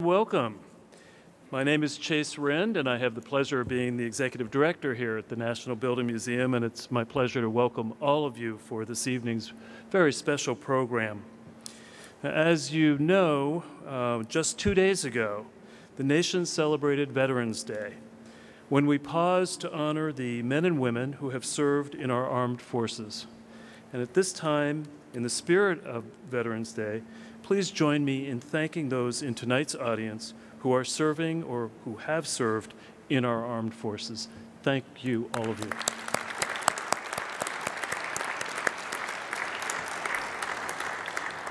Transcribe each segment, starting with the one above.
Welcome. My name is Chase Rend, and I have the pleasure of being the Executive Director here at the National Building Museum, and it's my pleasure to welcome all of you for this evening's very special program. As you know, just 2 days ago, the nation celebrated Veterans Day, when we paused to honor the men and women who have served in our armed forces. And at this time, in the spirit of Veterans Day, please join me in thanking those in tonight's audience who are serving or who have served in our armed forces. Thank you, all of you.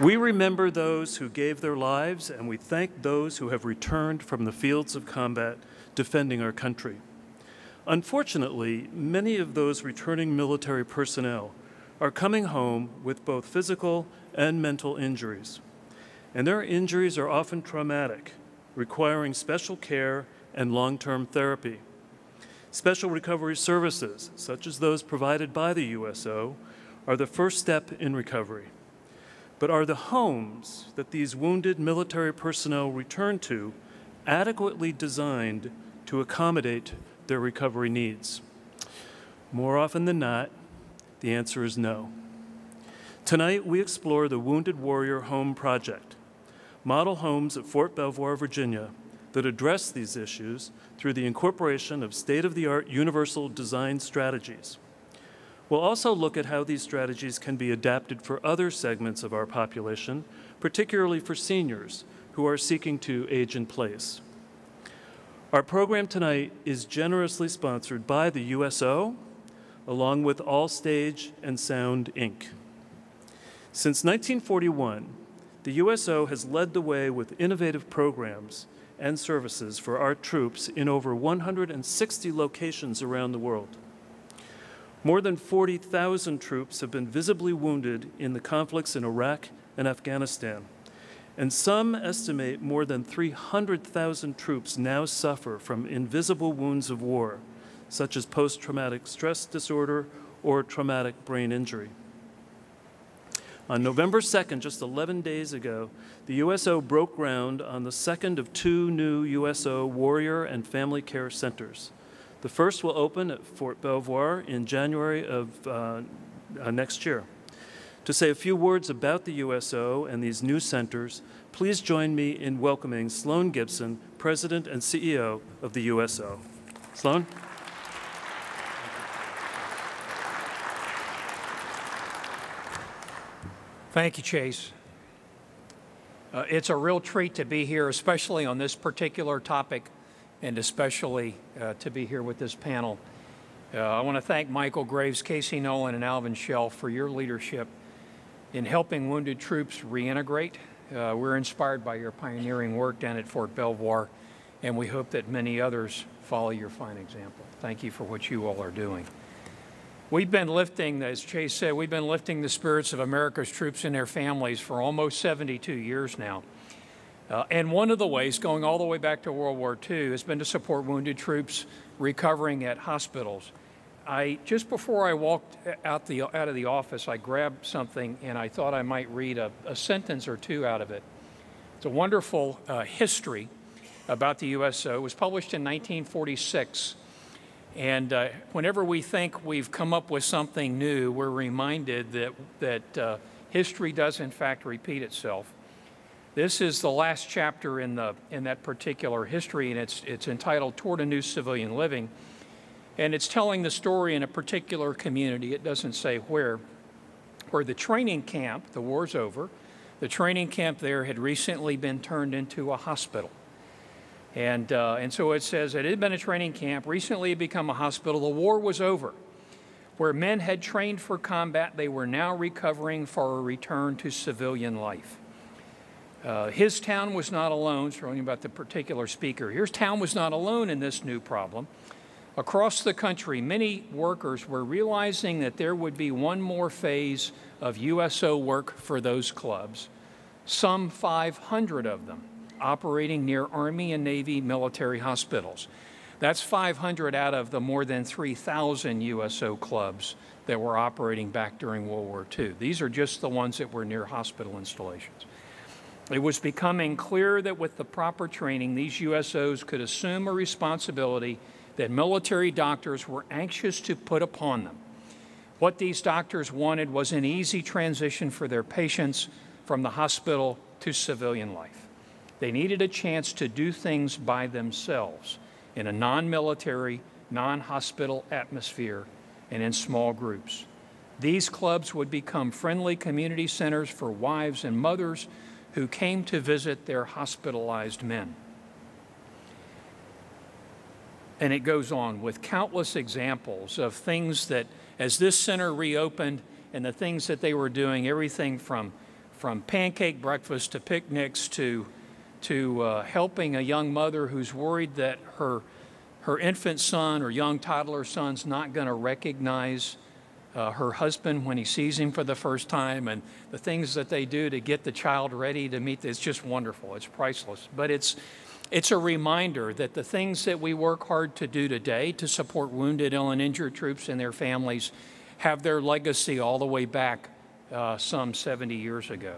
We remember those who gave their lives, and we thank those who have returned from the fields of combat defending our country. Unfortunately, many of those returning military personnel are coming home with both physical and mental injuries. And their injuries are often traumatic, requiring special care and long-term therapy. Special recovery services, such as those provided by the USO, are the first step in recovery. But are the homes that these wounded military personnel return to adequately designed to accommodate their recovery needs? More often than not, the answer is no. Tonight, we explore the Wounded Warrior Home Project, model homes at Fort Belvoir, Virginia, that address these issues through the incorporation of state-of-the-art universal design strategies. We'll also look at how these strategies can be adapted for other segments of our population, particularly for seniors who are seeking to age in place. Our program tonight is generously sponsored by the USO, along with All Stage and Sound, Inc. Since 1941, the USO has led the way with innovative programs and services for our troops in over 160 locations around the world. More than 40,000 troops have been visibly wounded in the conflicts in Iraq and Afghanistan, and some estimate more than 300,000 troops now suffer from invisible wounds of war, such as post-traumatic stress disorder or traumatic brain injury. On November 2nd, just 11 days ago, the USO broke ground on the second of 2 new USO Warrior and Family Care Centers. The first will open at Fort Belvoir in January of next year. To say a few words about the USO and these new centers, please join me in welcoming Sloan Gibson, President and CEO of the USO. Sloan? Thank you, Chase. It's a real treat to be here, especially on this particular topic, and especially to be here with this panel. I want to thank Michael Graves, Casey Nolan, and Alvin Shell for your leadership in helping wounded troops reintegrate. We're inspired by your pioneering work down at Fort Belvoir, and we hope that many others follow your fine example. Thank you for what you all are doing. We've been lifting, as Chase said, we've been lifting the spirits of America's troops and their families for almost 72 years now. And one of the ways, going all the way back to World War II, has been to support wounded troops recovering at hospitals. Just before I walked out of the office, I grabbed something and I thought I might read a sentence or two out of it. It's a wonderful history about the USO. It was published in 1946. And whenever we think we've come up with something new, we're reminded that history does in fact repeat itself. This is the last chapter in that particular history, and it's entitled Toward a New Civilian Living. And it's telling the story in a particular community, it doesn't say where the training camp, the war's over, the training camp there had recently been turned into a hospital. And so it says it had been a training camp, recently had become a hospital, the war was over. Where men had trained for combat, they were now recovering for a return to civilian life. His town was not alone, talking about the particular speaker. His town was not alone in this new problem. Across the country, many workers were realizing that there would be one more phase of USO work for those clubs, some 500 of them operating near Army and Navy military hospitals. That's 500 out of the more than 3,000 USO clubs that were operating back during World War II. These are just the ones that were near hospital installations. It was becoming clear that with the proper training, these USOs could assume a responsibility that military doctors were anxious to put upon them. What these doctors wanted was an easy transition for their patients from the hospital to civilian life. They needed a chance to do things by themselves in a non-military, non-hospital atmosphere and in small groups. These clubs would become friendly community centers for wives and mothers who came to visit their hospitalized men. And it goes on with countless examples of things that, as this center reopened, and the things that they were doing, everything from pancake breakfast to picnics to helping a young mother who's worried that her infant son or young toddler son's not going to recognize her husband when he sees him for the first time, and the things that they do to get the child ready to meet. It's just wonderful. It's priceless. But it's a reminder that the things that we work hard to do today to support wounded, ill, and injured troops and their families have their legacy all the way back some 70 years ago.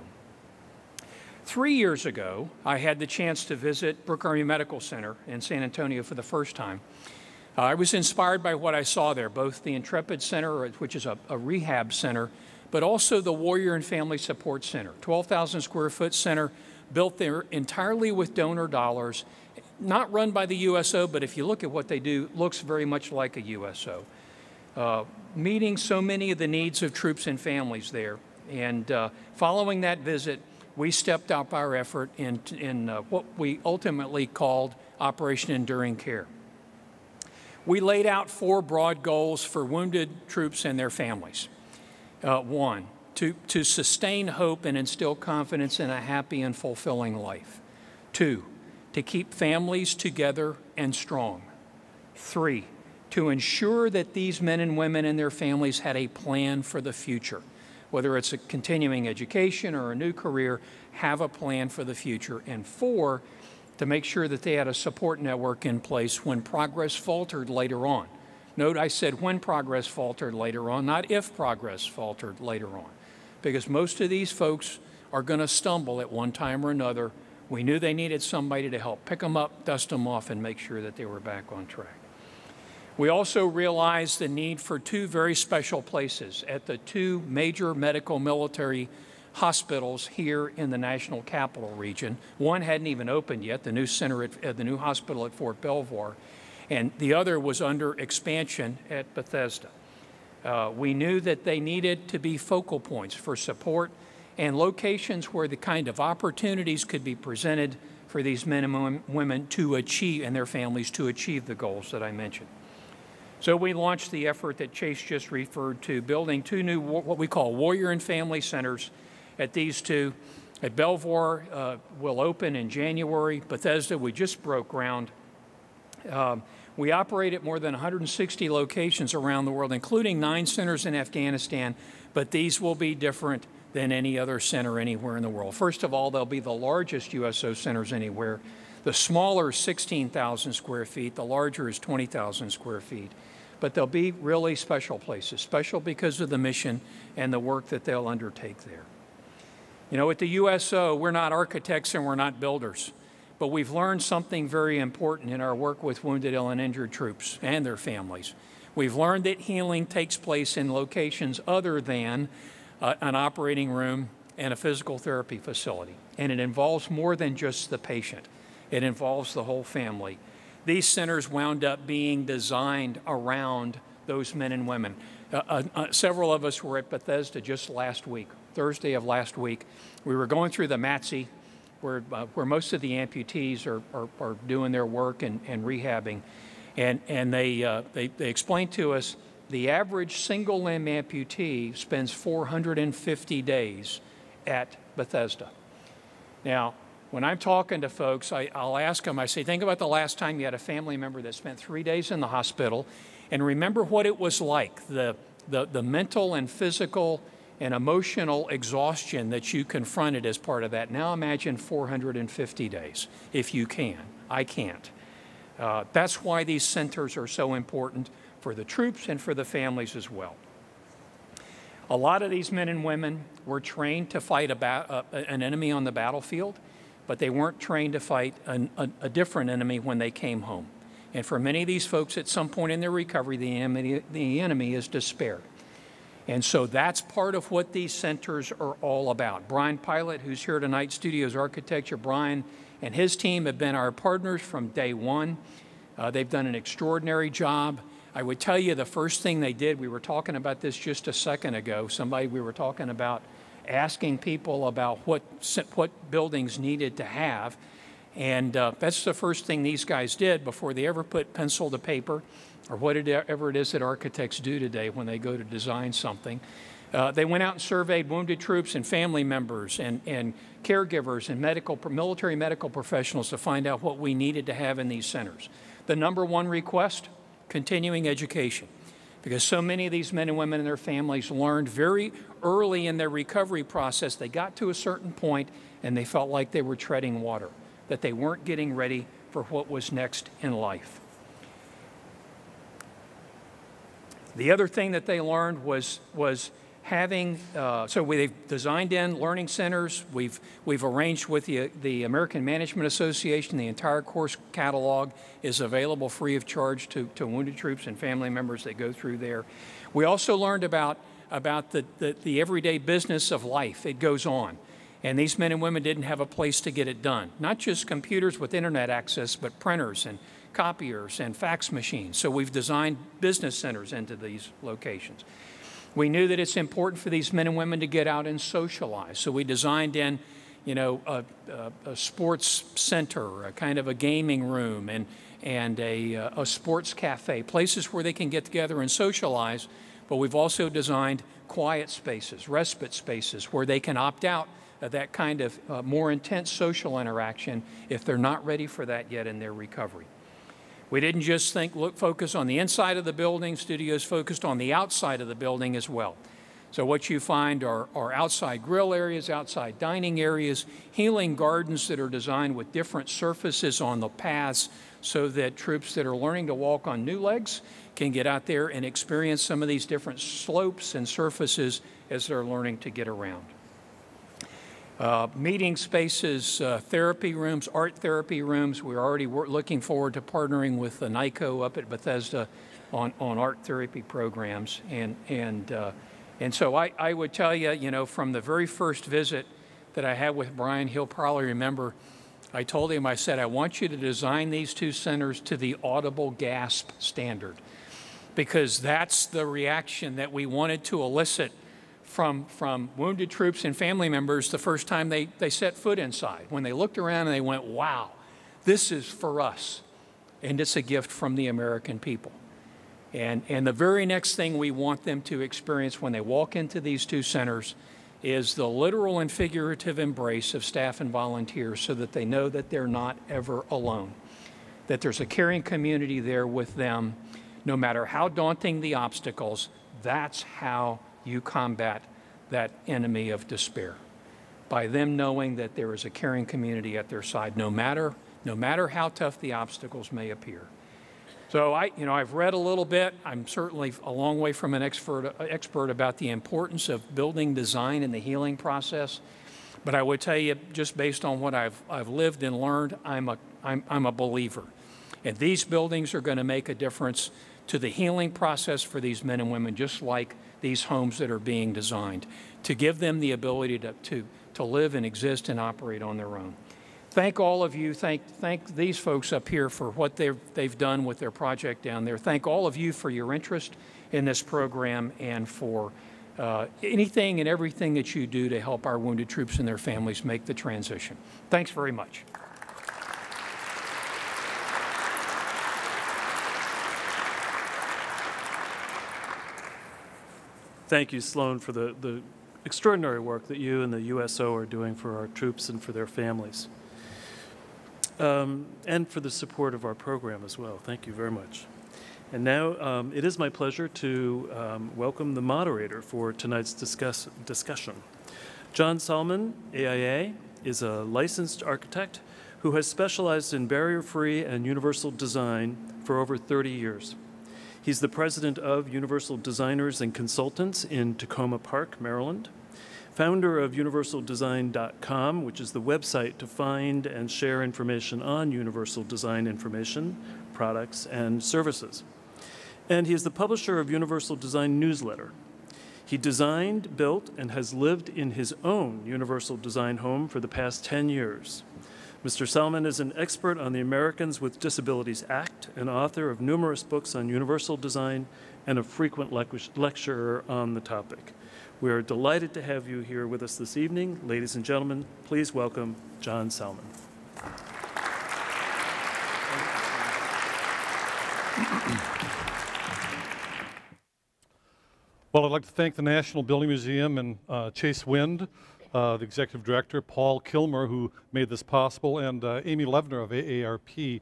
3 years ago, I had the chance to visit Brooke Army Medical Center in San Antonio for the first time. I was inspired by what I saw there, both the Intrepid Center, which is a rehab center, but also the Warrior and Family Support Center, 12,000 square foot center built there entirely with donor dollars, not run by the USO, but if you look at what they do, looks very much like a USO. Meeting so many of the needs of troops and families there. And following that visit, we stepped up our effort in what we ultimately called Operation Enduring Care. We laid out 4 broad goals for wounded troops and their families. 1, to sustain hope and instill confidence in a happy and fulfilling life. 2, to keep families together and strong. 3, to ensure that these men and women and their families had a plan for the future. Whether it's a continuing education or a new career, have a plan for the future. And 4, to make sure that they had a support network in place when progress faltered later on. Note I said when progress faltered later on, not if progress faltered later on, because most of these folks are going to stumble at one time or another. We knew they needed somebody to help pick them up, dust them off, and make sure that they were back on track. We also realized the need for 2 very special places at the 2 major medical military hospitals here in the National Capital Region. One hadn't even opened yet, the new center at the new hospital at Fort Belvoir, and the other was under expansion at Bethesda. We knew that they needed to be focal points for support and locations where the kind of opportunities could be presented for these men and women to achieve, and their families to achieve the goals that I mentioned. So we launched the effort that Chase just referred to, building 2 new, what we call Warrior and Family Centers at these 2. At Belvoir will open in January. Bethesda, we just broke ground. We operate at more than 160 locations around the world, including 9 centers in Afghanistan, but these will be different than any other center anywhere in the world. First of all, they'll be the largest USO centers anywhere. The smaller is 16,000 square feet, the larger is 20,000 square feet. But they'll be really special places, special because of the mission and the work that they'll undertake there. You know, at the USO, we're not architects and we're not builders, but we've learned something very important in our work with wounded, ill, and injured troops and their families. We've learned that healing takes place in locations other than an operating room and a physical therapy facility, and it involves more than just the patient. It involves the whole family. These centers wound up being designed around those men and women. Several of us were at Bethesda just last week, Thursday of last week. We were going through the MATSI, where most of the amputees are doing their work and rehabbing. And they explained to us the average single limb amputee spends 450 days at Bethesda. Now, when I'm talking to folks, I'll ask them, I say, think about the last time you had a family member that spent 3 days in the hospital, and remember what it was like, the mental and physical and emotional exhaustion that you confronted as part of that. Now imagine 450 days, if you can. I can't. That's why these centers are so important for the troops and for the families as well. A lot of these men and women were trained to fight an enemy on the battlefield, but they weren't trained to fight a different enemy when they came home. And for many of these folks, at some point in their recovery, the enemy is despair. And so that's part of what these centers are all about. Brian Pilot, who's here tonight, Studios Architecture, Brian and his team have been our partners from day one. They've done an extraordinary job. I would tell you the first thing they did, we were talking about this just a second ago, we were talking about asking people about what buildings needed to have. And that's the first thing these guys did before they ever put pencil to paper or whatever it is that architects do today when they go to design something. They went out and surveyed wounded troops and family members and caregivers and military medical professionals to find out what we needed to have in these centers. The number one request, continuing education. Because so many of these men and women and their families learned very early in their recovery process, they got to a certain point and they felt like they were treading water, that they weren't getting ready for what was next in life. The other thing that they learned was having, they've designed in learning centers. We've arranged with the American Management Association. The entire course catalog is available free of charge to wounded troops and family members that go through there. We also learned about the everyday business of life. It goes on. And these men and women didn't have a place to get it done. Not just computers with internet access, but printers and copiers and fax machines. So we've designed business centers into these locations. We knew that it's important for these men and women to get out and socialize. So we designed in, a sports center, a kind of a gaming room, and a sports cafe, places where they can get together and socialize. But we've also designed quiet spaces, respite spaces, where they can opt out of that kind of more intense social interaction if they're not ready for that yet in their recovery. We didn't just focus on the inside of the building. Studios focused on the outside of the building as well. So what you find are outside grill areas, outside dining areas, healing gardens that are designed with different surfaces on the paths so that troops that are learning to walk on new legs can get out there and experience some of these different slopes and surfaces as they're learning to get around. Meeting spaces, therapy rooms, art therapy rooms. We're already looking forward to partnering with the NICO up at Bethesda on art therapy programs. And so I would tell you, from the very first visit that I had with Brian, he'll probably remember, I told him, I said, I want you to design these two centers to the audible gasp standard, because that's the reaction that we wanted to elicit from wounded troops and family members the first time they set foot inside. When they looked around and they went, wow, this is for us, and it's a gift from the American people. And the very next thing we want them to experience when they walk into these two centers is the literal and figurative embrace of staff and volunteers, so that they know that they're not ever alone, that there's a caring community there with them. No matter how daunting the obstacles, that's how you combat that enemy of despair, by them knowing that there is a caring community at their side, no matter how tough the obstacles may appear. So I've read a little bit. I'm certainly a long way from an expert about the importance of building design and the healing process, but I would tell you, just based on what I've lived and learned, I'm a believer, and these buildings are going to make a difference to the healing process for these men and women, just like these homes that are being designed, to give them the ability to live and exist and operate on their own. Thank all of you. Thank these folks up here for what they've done with their project down there. Thank all of you for your interest in this program and for anything and everything that you do to help our wounded troops and their families make the transition. Thanks very much. Thank you, Sloan, for the extraordinary work that you and the USO are doing for our troops and for their families, and for the support of our program as well. Thank you very much. And now it is my pleasure to welcome the moderator for tonight's discussion. John Salmon, AIA, is a licensed architect who has specialized in barrier-free and universal design for over 30 years. He's the president of Universal Designers and Consultants in Tacoma Park, Maryland, founder of universaldesign.com, which is the website to find and share information on universal design information, products, and services. And he is the publisher of Universal Design Newsletter. He designed, built, and has lived in his own Universal Design home for the past 10 years. Mr. Salmon is an expert on the Americans with Disabilities Act, an author of numerous books on universal design, and a frequent lecturer on the topic. We are delighted to have you here with us this evening. Ladies and gentlemen, please welcome John Salmon. Well, I'd like to thank the National Building Museum and Chase Wind, the executive director, Paul Kilmer, who made this possible, and Amy Levner of AARP.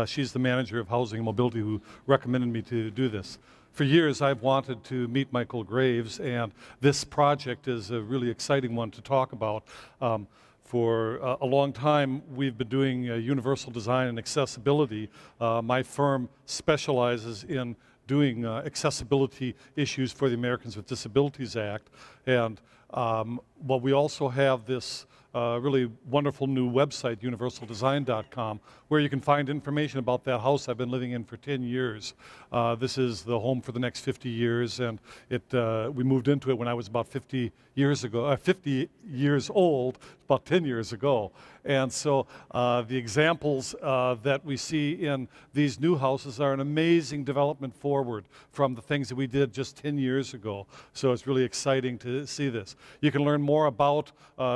She's the manager of Housing and Mobility who recommended me to do this. For years, I've wanted to meet Michael Graves, and this project is a really exciting one to talk about. For a long time, we've been doing universal design and accessibility. My firm specializes in doing accessibility issues for the Americans with Disabilities Act. And well, we also have this really wonderful new website, universaldesign.com, where you can find information about that house I've been living in for 10 years. This is the home for the next 50 years, and we moved into it when I was about 50 years ago, 50 years old, about 10 years ago. And so the examples that we see in these new houses are an amazing development forward from the things that we did just 10 years ago. So it's really exciting to see this. You can learn more about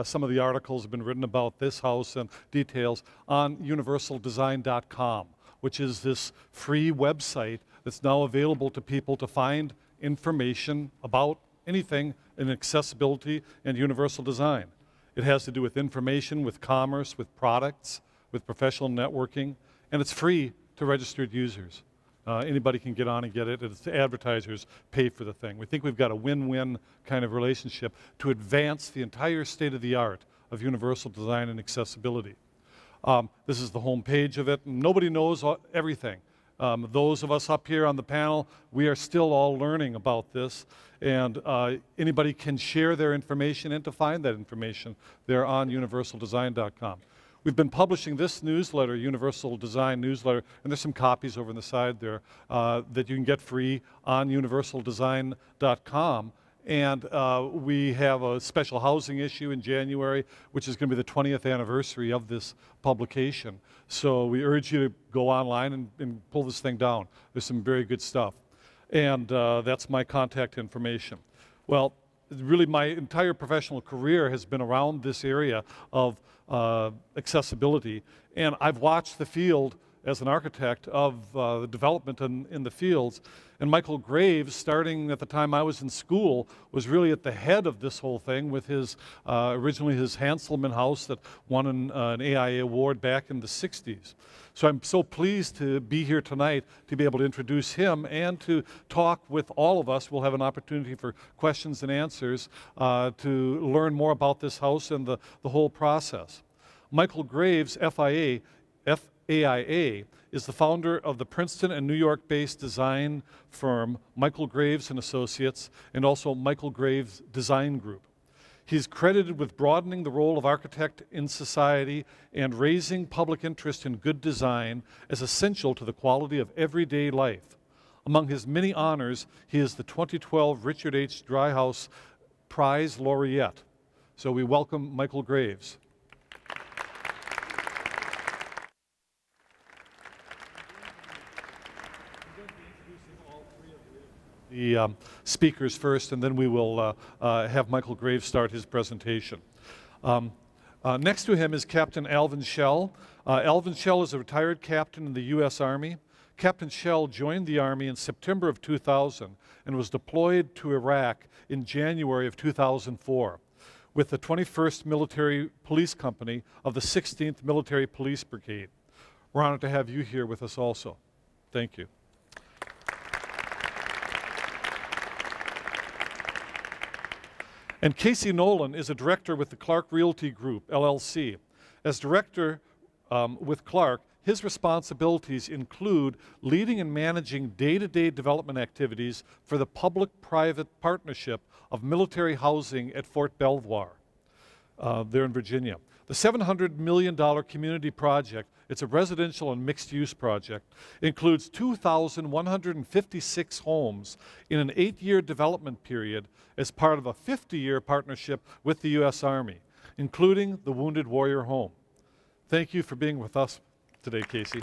some of the articles that have been written about this house and details on universaldesign.com, which is this free website that's now available to people to find information about anything in accessibility and universal design. It has to do with information, with commerce, with products, with professional networking, and it's free to registered users. Anybody can get on and get it. It's the advertisers pay for the thing. We think we've got a win-win kind of relationship to advance the entire state of the art of universal design and accessibility. This is the home page of it. Nobody knows everything. Those of us up here on the panel, we are still all learning about this, and anybody can share their information and to find that information there on universaldesign.com. We've been publishing this newsletter, Universal Design Newsletter, and there's some copies over on the side there that you can get free on universaldesign.com. And we have a special housing issue in January, which is going to be the 20th anniversary of this publication. So we urge you to go online and pull this thing down. There's some very good stuff. And that's my contact information. Well, really my entire professional career has been around this area of accessibility. And I've watched the field as an architect of the development in the fields. And Michael Graves, starting at the time I was in school, was really at the head of this whole thing with his, originally his Hanselman house that won an AIA award back in the 60s. So I'm so pleased to be here tonight to be able to introduce him and to talk with all of us. We'll have an opportunity for questions and answers to learn more about this house and the whole process. Michael Graves, FAIA, is the founder of the Princeton and New York-based design firm Michael Graves and Associates, and also Michael Graves Design Group. He's credited with broadening the role of architect in society and raising public interest in good design as essential to the quality of everyday life. Among his many honors, he is the 2012 Richard H. Driehaus Prize Laureate. So we welcome Michael Graves. The speakers first, and then we will have Michael Graves start his presentation. Next to him is Captain Alvin Shell. Alvin Shell is a retired captain in the U.S. Army. Captain Shell joined the Army in September of 2000 and was deployed to Iraq in January of 2004 with the 21st Military Police Company of the 16th Military Police Brigade. We're honored to have you here with us also. Thank you. And Casey Nolan is a director with the Clark Realty Group, LLC. As director with Clark, his responsibilities include leading and managing day-to-day development activities for the public-private partnership of military housing at Fort Belvoir, there in Virginia. The $700 million community project, it's a residential and mixed-use project, includes 2,156 homes in an 8-year development period as part of a 50-year partnership with the U.S. Army, including the Wounded Warrior Home. Thank you for being with us today, Casey.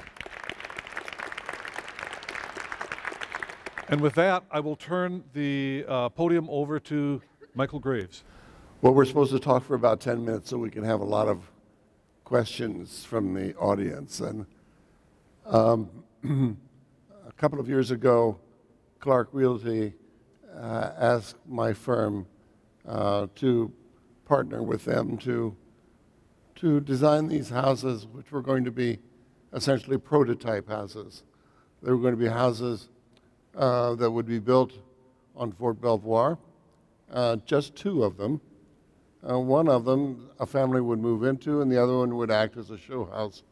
And with that, I will turn the podium over to Michael Graves. Well, we're supposed to talk for about 10 minutes so we can have a lot of questions from the audience. And a couple of years ago, Clark Realty asked my firm to partner with them to design these houses, which were going to be essentially prototype houses. They were going to be houses that would be built on Fort Belvoir, just 2 of them. One of them a family would move into, and the other one would act as a show house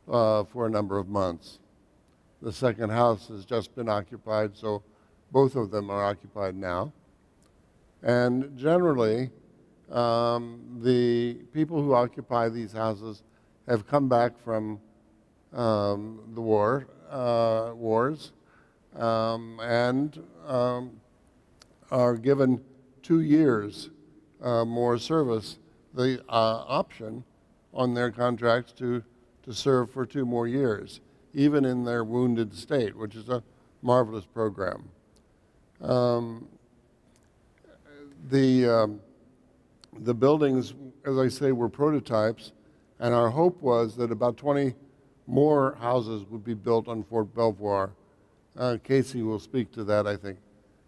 for a number of months. The second house has just been occupied, so both of them are occupied now. And generally, the people who occupy these houses have come back from the wars and are given 2 years more service, the option on their contracts to serve for 2 more years, even in their wounded state, which is a marvelous program. The buildings, as I say, were prototypes, and our hope was that about 20 more houses would be built on Fort Belvoir. Casey will speak to that, I think,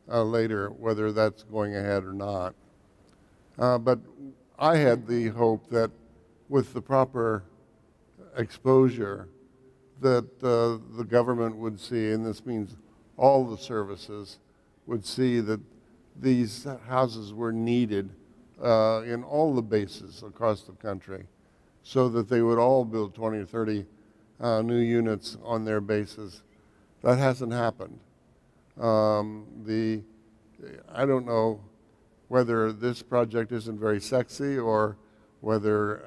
later, whether that's going ahead or not. But I had the hope that with the proper exposure that the government would see, and this means all the services, would see that these houses were needed in all the bases across the country, so that they would all build 20 or 30 new units on their bases. That hasn't happened. I don't know whether this project isn't very sexy or whether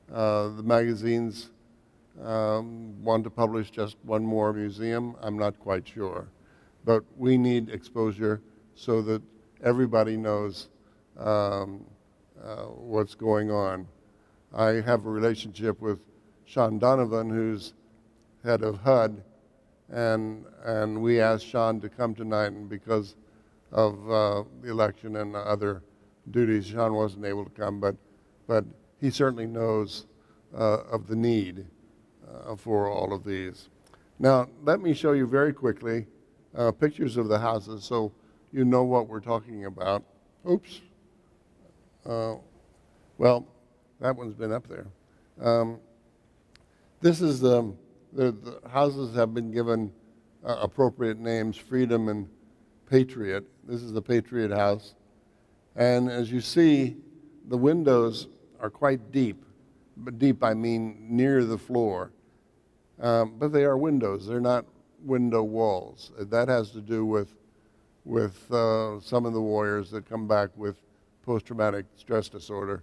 the magazines want to publish just one more museum. I'm not quite sure. But we need exposure so that everybody knows what's going on. I have a relationship with Sean Donovan, who's head of HUD, and we asked Sean to come tonight, and because of the election and other duties, Sean wasn't able to come, but he certainly knows of the need for all of these. Now, let me show you very quickly pictures of the houses so you know what we're talking about. Oops. Well, that one's been up there. This is the houses have been given appropriate names, Freedom and Patriot. This is the Patriot House. And as you see, the windows are quite deep. But deep, I mean near the floor. But they are windows. They're not window walls. That has to do with some of the warriors that come back with post-traumatic stress disorder.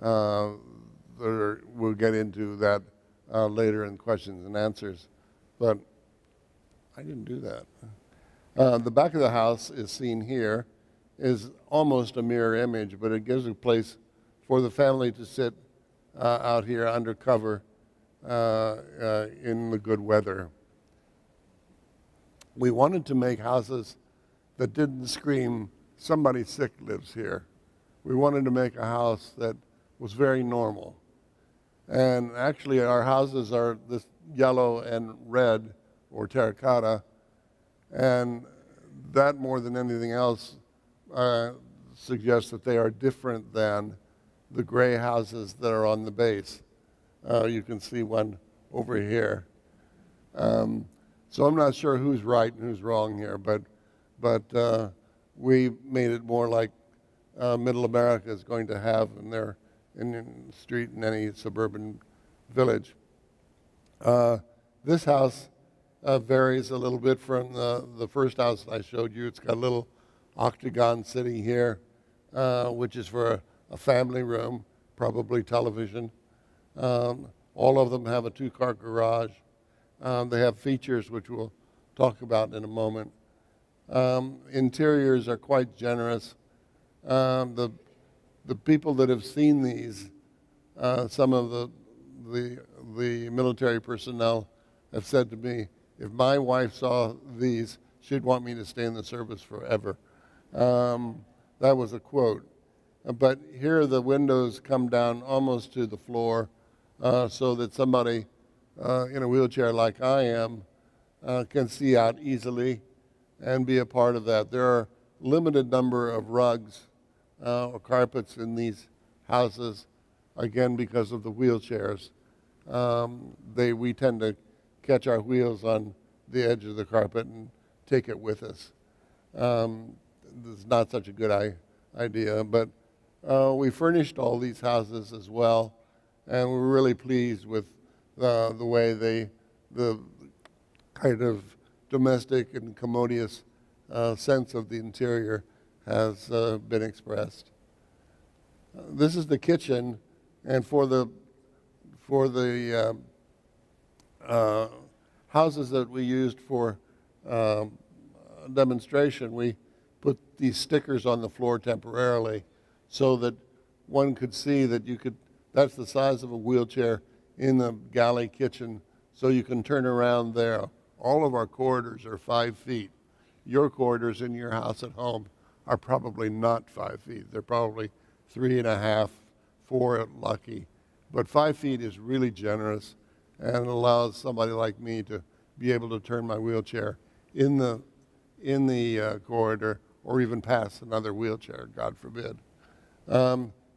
We'll get into that later in questions and answers. But I didn't do that. The back of the house is seen here, is almost a mirror image, but it gives a place for the family to sit out here under cover in the good weather. We wanted to make houses that didn't scream, somebody sick lives here. We wanted to make a house that was very normal. And actually our houses are this yellow and red, or terracotta, and that more than anything else suggests that they are different than the gray houses that are on the base. You can see one over here. So I'm not sure who's right and who's wrong here, but we made it more like Middle America is going to have in the street in any suburban village. This house varies a little bit from the first house I showed you. It's got a little octagon sitting here, which is for a family room, probably television. All of them have a two-car garage. They have features which we'll talk about in a moment. Interiors are quite generous. The people that have seen these, some of the military personnel have said to me, if my wife saw these, she'd want me to stay in the service forever. That was a quote. But here the windows come down almost to the floor so that somebody in a wheelchair like I am can see out easily and be a part of that. There are limited number of rugs or carpets in these houses, again because of the wheelchairs. We tend to catch our wheels on the edge of the carpet and take it with us. It's not such a good idea, but we furnished all these houses as well, and we're really pleased with the way the kind of domestic and commodious sense of the interior has been expressed. This is the kitchen, and for the houses that we used for demonstration, we put these stickers on the floor temporarily so that one could see that that's the size of a wheelchair in the galley kitchen, so you can turn around there. All of our corridors are 5 feet. Your corridors in your house at home are probably not 5 feet. They're probably 3.5, 4 at lucky. But 5 feet is really generous and allows somebody like me to be able to turn my wheelchair in the corridor or even past another wheelchair, God forbid.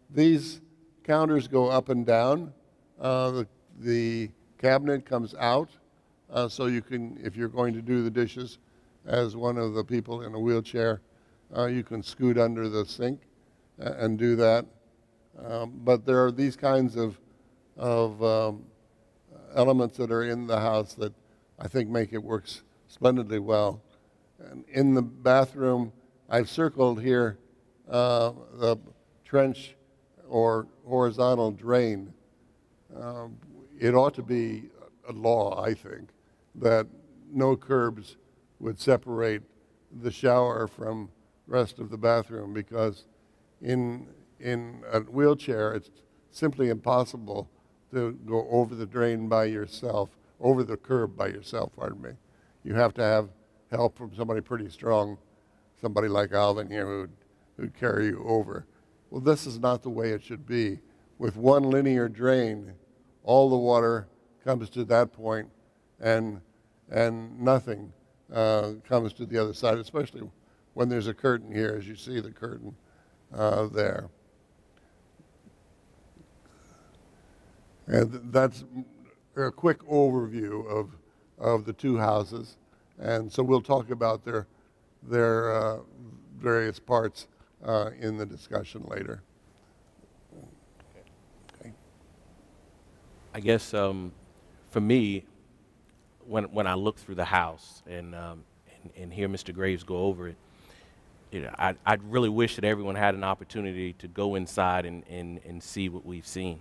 These counters go up and down. The cabinet comes out, so you can, if you're going to do the dishes as one of the people in a wheelchair, you can scoot under the sink and do that. But there are these kinds of elements that are in the house that I think make it work splendidly well. And in the bathroom, I've circled here the trench or horizontal drain. It ought to be a law, I think, that no curbs would separate the shower from rest of the bathroom, because in a wheelchair, it's simply impossible to go over the drain by yourself, over the curb by yourself, pardon me. You have to have help from somebody pretty strong, somebody like Alvin here who'd carry you over. Well, this is not the way it should be. With one linear drain, all the water comes to that point, and nothing comes to the other side, especially when there's a curtain here, as you see the curtain there. And that's a quick overview of the two houses. And so we'll talk about their various parts in the discussion later. Okay. I guess for me, when I look through the house and hear Mr. Graves go over it, you know, I'd really wish that everyone had an opportunity to go inside and see what we've seen.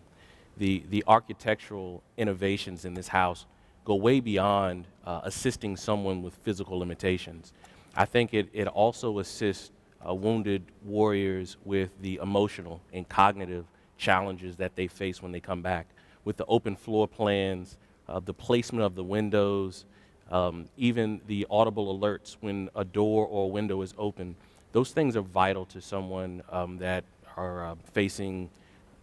The architectural innovations in this house go way beyond assisting someone with physical limitations. I think it also assists wounded warriors with the emotional and cognitive challenges that they face when they come back. With the open floor plans, the placement of the windows, even the audible alerts when a door or a window is open, those things are vital to someone that are facing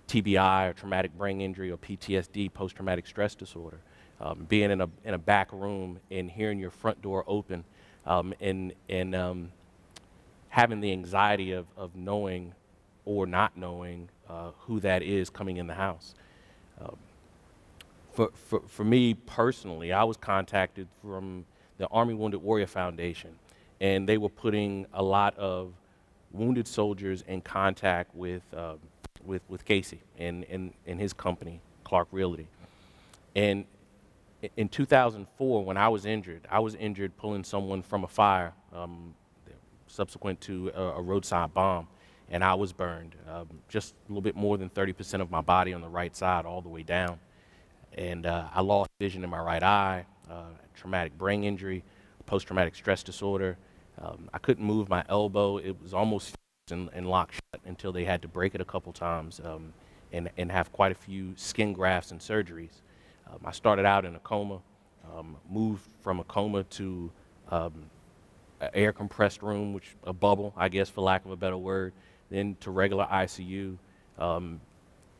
TBI or traumatic brain injury or PTSD, post-traumatic stress disorder. Being in a back room and hearing your front door open and having the anxiety of knowing or not knowing who that is coming in the house. For me personally, I was contacted from the Army Wounded Warrior Foundation, and they were putting a lot of wounded soldiers in contact with Casey and his company, Clark Realty. And in 2004, when I was injured pulling someone from a fire subsequent to a roadside bomb, and I was burned. Just a little bit more than 30% of my body on the right side all the way down. And I lost vision in my right eye, traumatic brain injury, post-traumatic stress disorder. I couldn't move my elbow. It was almost fused and locked shut until they had to break it a couple times and have quite a few skin grafts and surgeries. I started out in a coma, moved from a coma to an air compressed room, which a bubble, I guess, for lack of a better word, then to regular ICU,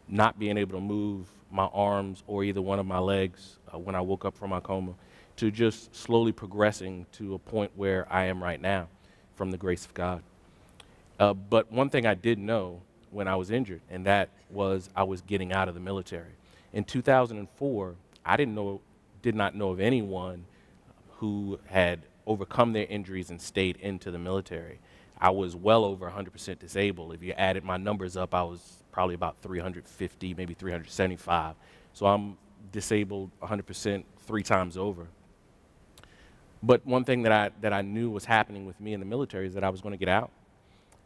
not being able to move my arms or either one of my legs when I woke up from my coma, to just slowly progressing to a point where I am right now from the grace of God. But one thing I did know when I was injured, and that was I was getting out of the military. In 2004, I did not know of anyone who had overcome their injuries and stayed into the military. I was well over 100% disabled. If you added my numbers up, I was probably about 350, maybe 375. So I'm disabled 100% 3 times over. But one thing that I knew was happening with me in the military is that I was going to get out.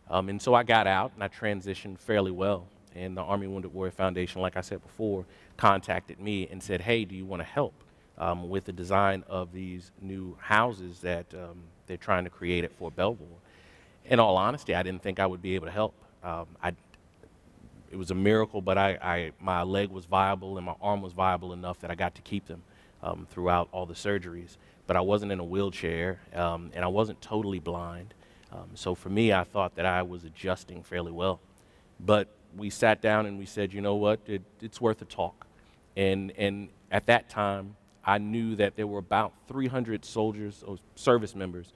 And so I got out and I transitioned fairly well. And the Army Wounded Warrior Foundation, like I said before, contacted me and said, hey, do you want to help with the design of these new houses that they're trying to create at Fort Belvoir? In all honesty, I didn't think I would be able to help. It was a miracle, but my leg was viable and my arm was viable enough that I got to keep them throughout all the surgeries. But I wasn't in a wheelchair, and I wasn't totally blind. So for me, I thought that I was adjusting fairly well. But we sat down and we said, you know what, it's worth a talk. And at that time, I knew that there were about 300 soldiers or service members,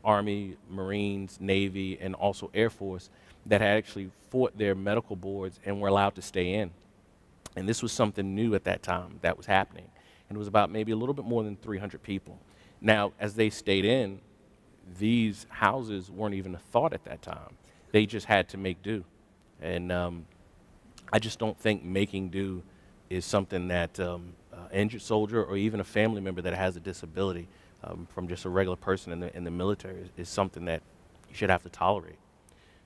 Army, Marines, Navy, and also Air Force, that had actually fought their medical boards and were allowed to stay in. And this was something new at that time that was happening. And it was about maybe a little bit more than 300 people. Now, as they stayed in, these houses weren't even a thought at that time. They just had to make do. And I just don't think making do is something that an injured soldier or even a family member that has a disability from just a regular person in the military is something that you should have to tolerate.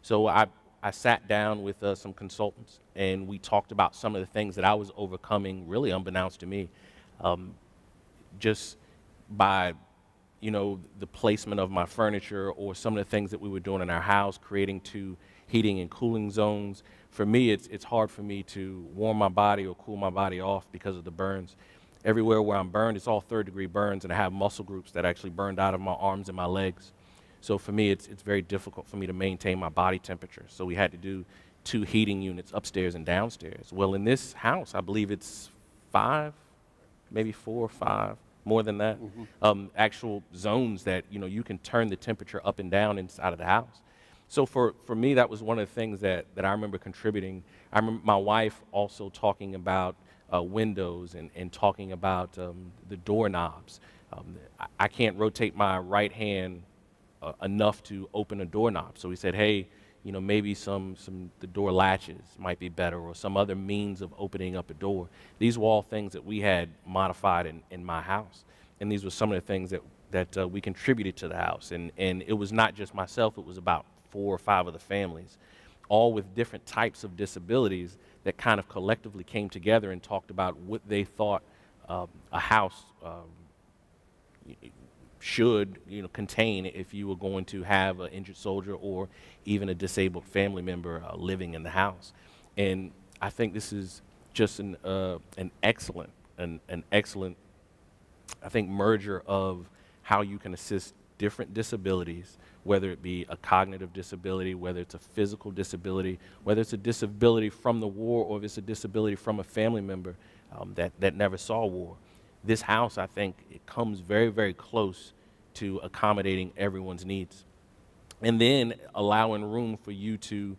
So I sat down with some consultants and we talked about some of the things that I was overcoming, really unbeknownst to me, just by the placement of my furniture or some of the things that we were doing in our house, creating 2 heating and cooling zones. For me, it's hard for me to warm my body or cool my body off because of the burns. Everywhere where I'm burned, it's all 3rd-degree burns, and I have muscle groups that actually burned out of my arms and my legs. So for me, it's very difficult for me to maintain my body temperature. So we had to do 2 heating units upstairs and downstairs. Well, in this house, I believe it's 5, maybe 4 or 5. More than that, actual zones that you can turn the temperature up and down inside of the house. So for me, that was one of the things that I remember contributing. I remember my wife also talking about windows and talking about the doorknobs. I can't rotate my right hand enough to open a doorknob. So we said, hey, maybe the door latches might be better or some other means of opening up a door. These were all things that we had modified in my house. And these were some of the things that we contributed to the house. And it was not just myself, it was about 4 or 5 of the families, all with different types of disabilities that kind of collectively came together and talked about what they thought a house should contain if you were going to have an injured soldier or even a disabled family member living in the house. And I think this is just an excellent, I think, merger of how you can assist different disabilities, whether it be a cognitive disability, whether it's a physical disability, whether it's a disability from the war or if it's a disability from a family member that never saw war. This house, I think, it comes very, very close to accommodating everyone's needs. And then allowing room for you to,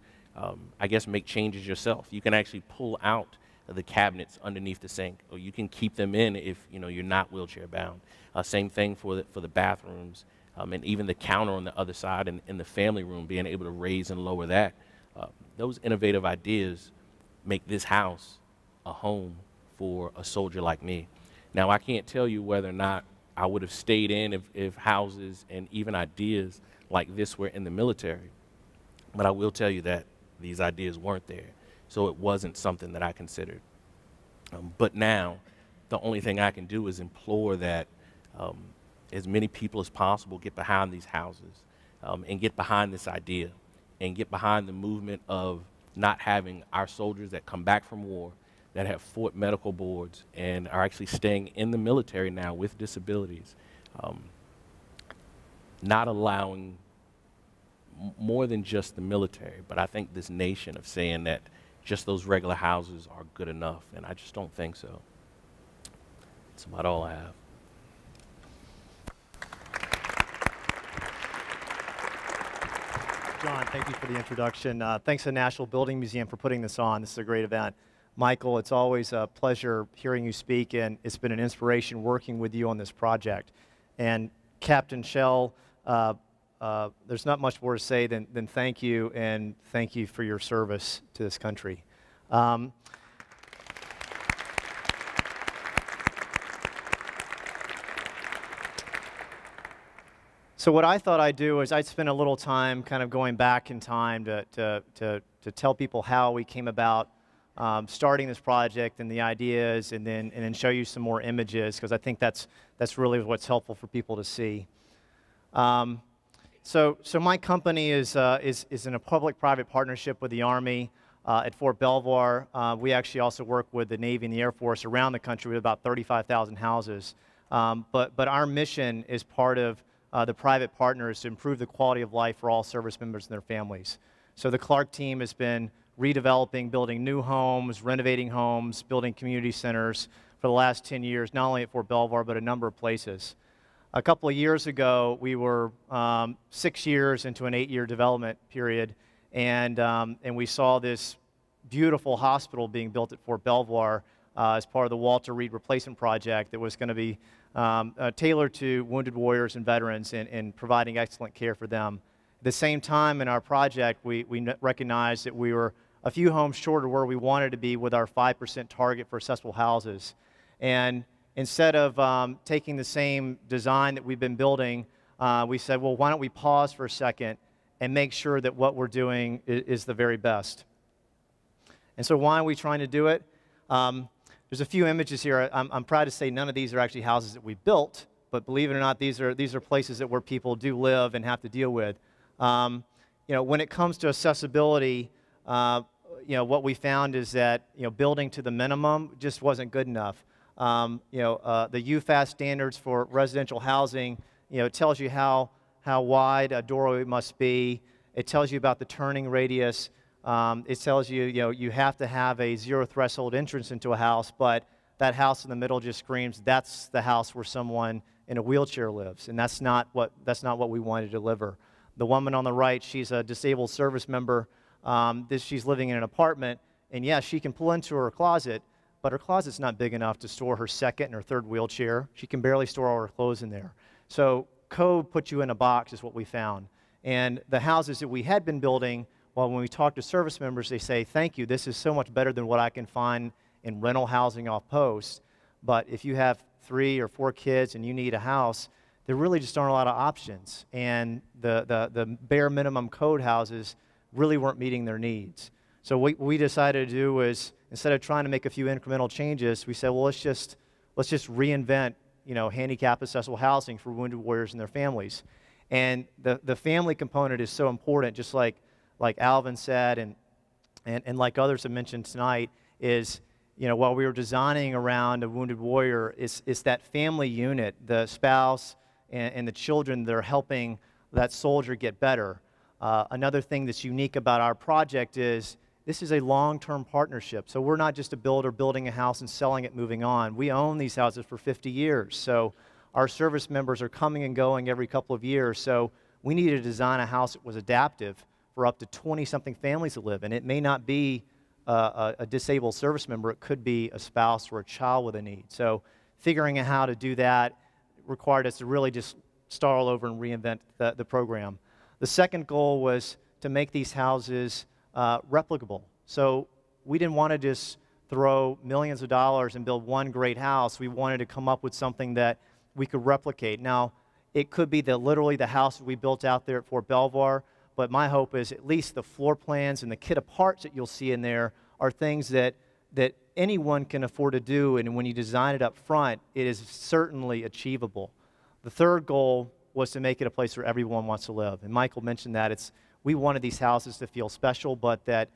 I guess, make changes yourself. You can actually pull out the cabinets underneath the sink, or you can keep them in if you're not wheelchair bound. Same thing for the bathrooms, and even the counter on the other side in the family room, being able to raise and lower that. Those innovative ideas make this house a home for a soldier like me. Now, I can't tell you whether or not I would have stayed in if houses and even ideas like this were in the military, but I will tell you that these ideas weren't there, so it wasn't something that I considered. But now, the only thing I can do is implore that as many people as possible get behind these houses and get behind this idea and get behind the movement of not having our soldiers that come back from war, that have fought medical boards and are actually staying in the military now with disabilities, not allowing more than just the military, but I think this nation of saying that just those regular houses are good enough, and I just don't think so. That's about all I have. John, thank you for the introduction. Thanks to the National Building Museum for putting this on. This is a great event. Michael, it's always a pleasure hearing you speak, and it's been an inspiration working with you on this project. And Captain Shell, there's not much more to say than thank you, and thank you for your service to this country. So what I thought I'd do is I'd spend a little time kind of going back in time to tell people how we came about starting this project and the ideas, and then show you some more images, because I think that's really what's helpful for people to see. So my company is in a public-private partnership with the Army at Fort Belvoir. We actually also work with the Navy and the Air Force around the country with about 35,000 houses. But our mission is part of the private partners to improve the quality of life for all service members and their families. So the Clark team has been redeveloping, building new homes, renovating homes, building community centers for the last 10 years, not only at Fort Belvoir, but a number of places. A couple of years ago, we were 6 years into an 8-year development period, and we saw this beautiful hospital being built at Fort Belvoir as part of the Walter Reed Replacement Project that was going to be tailored to wounded warriors and veterans and providing excellent care for them. At the same time in our project, we recognized that we were a few homes short of where we wanted to be with our 5% target for accessible houses. And instead of taking the same design that we've been building, we said, well, why don't we pause for a second and make sure that what we're doing is the very best. And so why are we trying to do it? There's a few images here. I'm proud to say none of these are actually houses that we built, but believe it or not, these are places that where people do live and have to deal with. You know, when it comes to accessibility, you know, what we found is that, you know, building to the minimum just wasn't good enough. You know, the UFAS standards for residential housing, you know, it tells you how wide a doorway must be. It tells you about the turning radius. It tells you, you know, you have to have a zero threshold entrance into a house, but that house in the middle just screams that's the house where someone in a wheelchair lives, and that's not what we want to deliver. The woman on the right, she's a disabled service member. She's living in an apartment, and yes, she can pull into her closet, but her closet's not big enough to store her second and her third wheelchair. She can barely store all her clothes in there. So code puts you in a box is what we found. And the houses that we had been building, well, when we talk to service members, they say, thank you, this is so much better than what I can find in rental housing off post. But if you have 3 or 4 kids and you need a house, there really just aren't a lot of options. And the bare minimum code houses really weren't meeting their needs. So what we decided to do was, instead of trying to make a few incremental changes, we said, well, let's just reinvent, you know, handicap accessible housing for wounded warriors and their families. And the family component is so important, just like Alvin said, and like others have mentioned tonight, is, you know, while we were designing around a wounded warrior, it's that family unit, the spouse and the children that are helping that soldier get better. Another thing that's unique about our project is this is a long-term partnership. So we're not just a builder building a house and selling it, moving on. We own these houses for 50 years. So our service members are coming and going every couple of years. So we needed to design a house that was adaptive for up to 20-something families to live in. It may not be a disabled service member. It could be a spouse or a child with a need. So figuring out how to do that required us to really just start all over and reinvent the program. The second goal was to make these houses replicable. So we didn't want to just throw millions of dollars and build one great house. We wanted to come up with something that we could replicate. Now, it could be literally the house that we built out there at Fort Belvoir, but my hope is at least the floor plans and the kit of parts that you'll see in there are things that anyone can afford to do, and when you design it up front, it is certainly achievable. The third goal was to make it a place where everyone wants to live, and Michael mentioned that. We wanted these houses to feel special, but that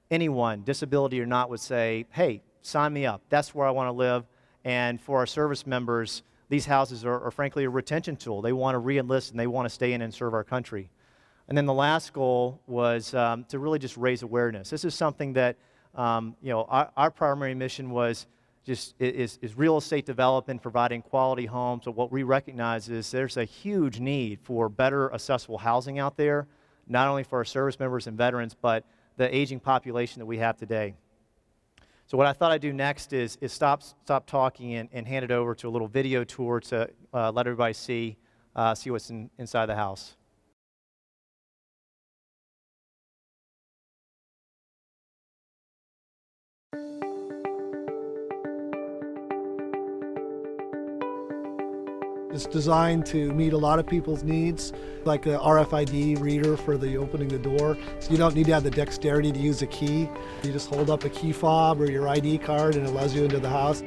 anyone, disability or not, would say, hey, sign me up. That's where I want to live. And for our service members, these houses are frankly a retention tool. They want to re-enlist and they want to stay in and serve our country. And then the last goal was to really just raise awareness. This is something that, our primary mission was is real estate development, providing quality homes. So what we recognize is there's a huge need for better accessible housing out there, not only for our service members and veterans, but the aging population that we have today. So what I thought I'd do next is stop talking and hand it over to a little video tour to let everybody see what's inside the house. It's designed to meet a lot of people's needs, like a RFID reader for opening the door. So you don't need to have the dexterity to use a key. You just hold up a key fob or your ID card and it allows you into the house.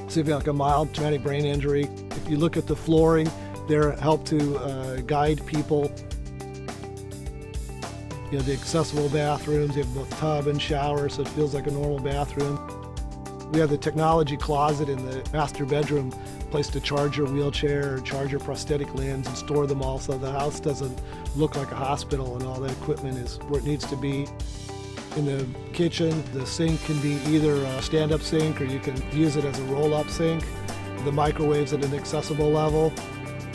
So if you have like a mild traumatic brain injury, if you look at the flooring, they're help to guide people. You know, the accessible bathrooms, you have both tub and shower, so it feels like a normal bathroom. We have the technology closet in the master bedroom, place to charge your wheelchair, charge your prosthetic limbs, and store them all so the house doesn't look like a hospital and all that equipment is where it needs to be. In the kitchen, the sink can be either a stand-up sink or you can use it as a roll-up sink. The microwave's at an accessible level.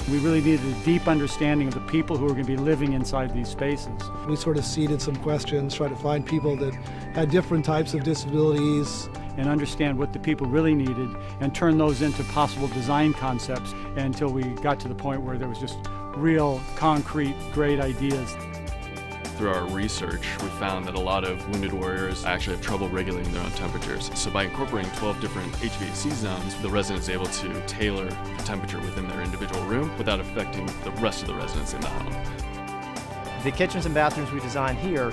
We really needed a deep understanding of the people who are going to be living inside these spaces. We sort of seeded some questions, tried to find people that had different types of disabilities. And understand what the people really needed and turn those into possible design concepts until we got to the point where there was just real, concrete, great ideas. Through our research, we found that a lot of wounded warriors actually have trouble regulating their own temperatures. So by incorporating 12 different HVAC zones, the resident is able to tailor the temperature within their individual room without affecting the rest of the residents in the home. The kitchens and bathrooms we designed here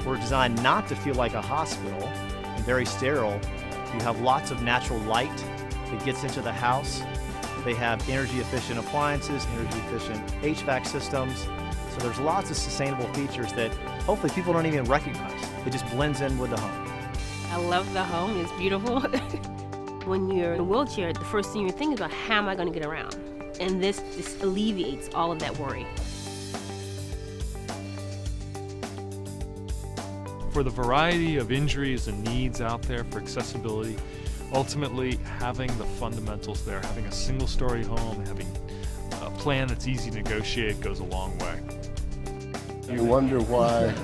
were designed not to feel like a hospital and very sterile. You have lots of natural light that gets into the house. They have energy efficient appliances, energy efficient HVAC systems. So there's lots of sustainable features that hopefully people don't even recognize. It just blends in with the home. I love the home, it's beautiful. When you're in a wheelchair, the first thing you're thinking is about how am I going to get around? And this just alleviates all of that worry. For the variety of injuries and needs out there for accessibility, ultimately having the fundamentals there, having a single-story home, having a plan that's easy to negotiate goes a long way. You wonder why